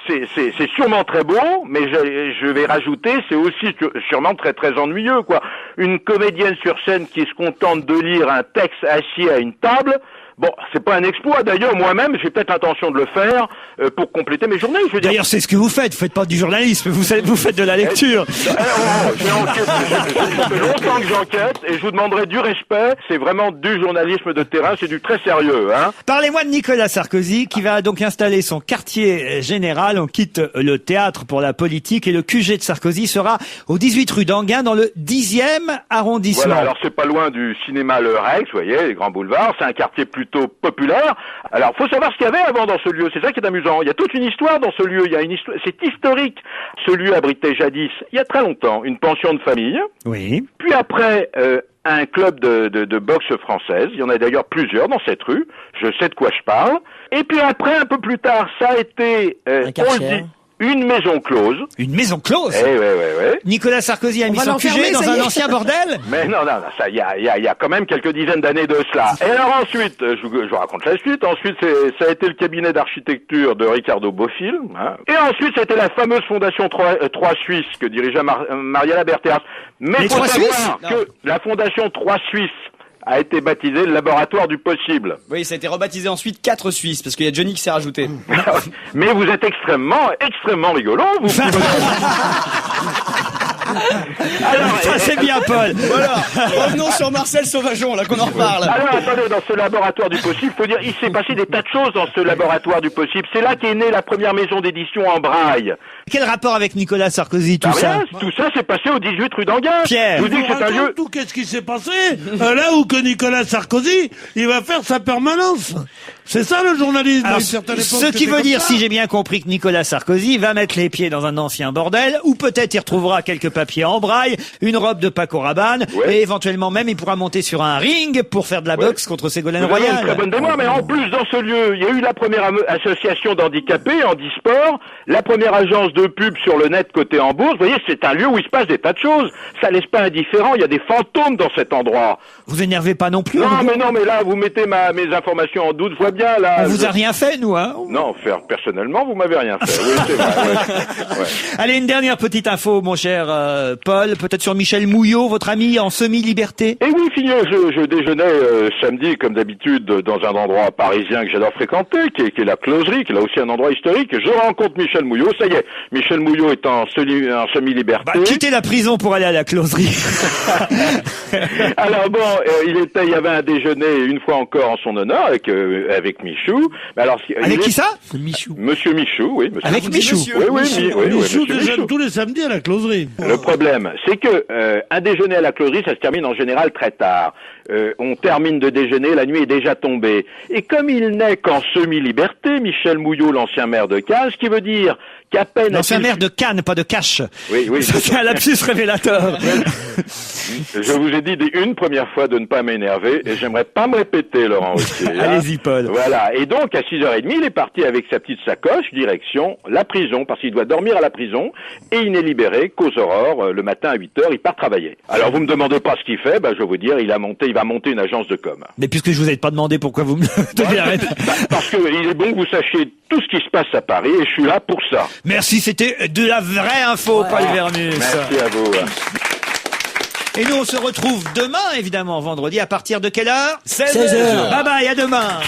c'est sûrement très beau, mais je vais rajouter, c'est aussi sûrement très très ennuyeux, quoi. Une comédienne sur scène qui se contente de lire un texte assis à une table. Bon, c'est pas un exploit. D'ailleurs, moi-même, j'ai peut-être l'intention de le faire pour compléter mes journées. D'ailleurs, c'est ce que vous faites. Vous faites pas du journalisme. Vous faites de la lecture. Ça fait longtemps que j'enquête et je vous demanderai du respect. C'est vraiment du journalisme de terrain. C'est du très sérieux, hein. Parlez-moi de Nicolas Sarkozy qui va donc installer son quartier général. On quitte le théâtre pour la politique et le QG de Sarkozy sera au 18 rue d'Anguin dans le 10e arrondissement. Voilà, alors c'est pas loin du cinéma Le Rex, vous voyez, les grands boulevards. C'est un quartier plutôt populaire. Alors, faut savoir ce qu'il y avait avant dans ce lieu. C'est ça qui est amusant. Il y a toute une histoire dans ce lieu. Il y a une histoire. C'est historique. Ce lieu abritait jadis, il y a très longtemps, une pension de famille. Oui. Puis après, un club de boxe française. Il y en a d'ailleurs plusieurs dans cette rue. Je sais de quoi je parle. Et puis après, un peu plus tard, ça a été, une maison close. Une maison close? Ouais. Nicolas Sarkozy a mis son QG dans un ancien bordel? Mais non, ça, il y a quand même quelques dizaines d'années de cela. Et alors ensuite, je vous raconte la suite. Ensuite, ça a été le cabinet d'architecture de Ricardo Bofill, hein. Et ensuite, c'était la fameuse fondation 3 Suisses que dirigeait Mariala Berthéas. Mais il faut savoir que la fondation 3 Suisses a été baptisé le laboratoire du possible. Oui, ça a été rebaptisé ensuite 4 Suisses, parce qu'il y a Johnny qui s'est rajouté. Mais vous êtes extrêmement rigolo, vous. Alors, ça c'est bien, Paul. Voilà. Revenons sur Marcel Sauvageon, là qu'on en reparle. Alors attendez, dans ce laboratoire du possible, faut dire, il s'est passé des tas de choses dans ce laboratoire du possible. C'est là qu'est née la première maison d'édition en braille. Quel rapport avec Nicolas Sarkozy, tout ça? Tout ça s'est passé au 18 rue d'Anguin. Pierre. Je vous dis que c'est un lieu. Qu'est-ce qui s'est passé là où que Nicolas Sarkozy, il va faire sa permanence. C'est ça le journalisme. Alors, ce qui veut dire, si j'ai bien compris, que Nicolas Sarkozy va mettre les pieds dans un ancien bordel, ou peut-être il retrouvera quelques papiers en braille, une robe de Paco Rabanne, et éventuellement même il pourra monter sur un ring pour faire de la boxe contre Ségolène Royal. Vous avez une très bonne mémoire, mais en plus dans ce lieu, il y a eu la première association d'handicapés, handisport, la première agence de pub sur le net côté en bourse. Vous voyez, c'est un lieu où il se passe des tas de choses. Ça laisse pas indifférent, il y a des fantômes dans cet endroit. Vous énervez pas non plus? Non, mais là, vous mettez mes informations en doute, je vois bien, là. On vous a rien fait, nous, hein? Non, personnellement, vous m'avez rien fait. Oui, c'est vrai. Ouais. Allez, une dernière petite info, mon cher Paul, peut-être sur Michel Mouillot, votre ami en semi-liberté. Eh oui, Figneux, je déjeunais samedi, comme d'habitude, dans un endroit parisien que j'adore fréquenter, qui est la Closerie, qui est là aussi un endroit historique. Je rencontre Michel Mouillot, ça y est, Michel Mouillot est en semi-liberté. Quittez la prison pour aller à la Closerie. Alors bon, il y avait un déjeuner une fois encore en son honneur avec Michou. Alors, avec qui ça? Monsieur Michou, oui. Monsieur avec Michou. Oui, Michou déjeune tous les samedis à la Closerie. Le problème, c'est que un déjeuner à la Closerie, ça se termine en général très tard. On termine de déjeuner, la nuit est déjà tombée. Et comme il n'est qu'en semi-liberté, Michel Mouillot, l'ancien maire de Cannes, ce qui veut dire qu'à peine... L'ancien maire de Cannes, pas de Cache. Oui. Ça, c'est un lapsus révélateur. Je vous ai dit une première fois de ne pas m'énerver, et j'aimerais pas me répéter, Laurent Ruquier. Allez-y, Paul. Voilà. Et donc, à 6h30, il est parti avec sa petite sacoche, direction la prison, parce qu'il doit dormir à la prison, et il n'est libéré qu'aux aurores, le matin à 8h, il part travailler. Alors, vous me demandez pas ce qu'il fait, je vais vous dire, il va monter une agence de com. Mais puisque je vous ai pas demandé pourquoi vous me devez arrêter. Parce que il est bon que vous sachiez tout ce qui se passe à Paris, et je suis là pour ça. Merci, c'était de la vraie info, Paul Vernus. Merci à vous. Et nous, on se retrouve demain, évidemment, vendredi, à partir de quelle heure? 16h. Bye bye, à demain.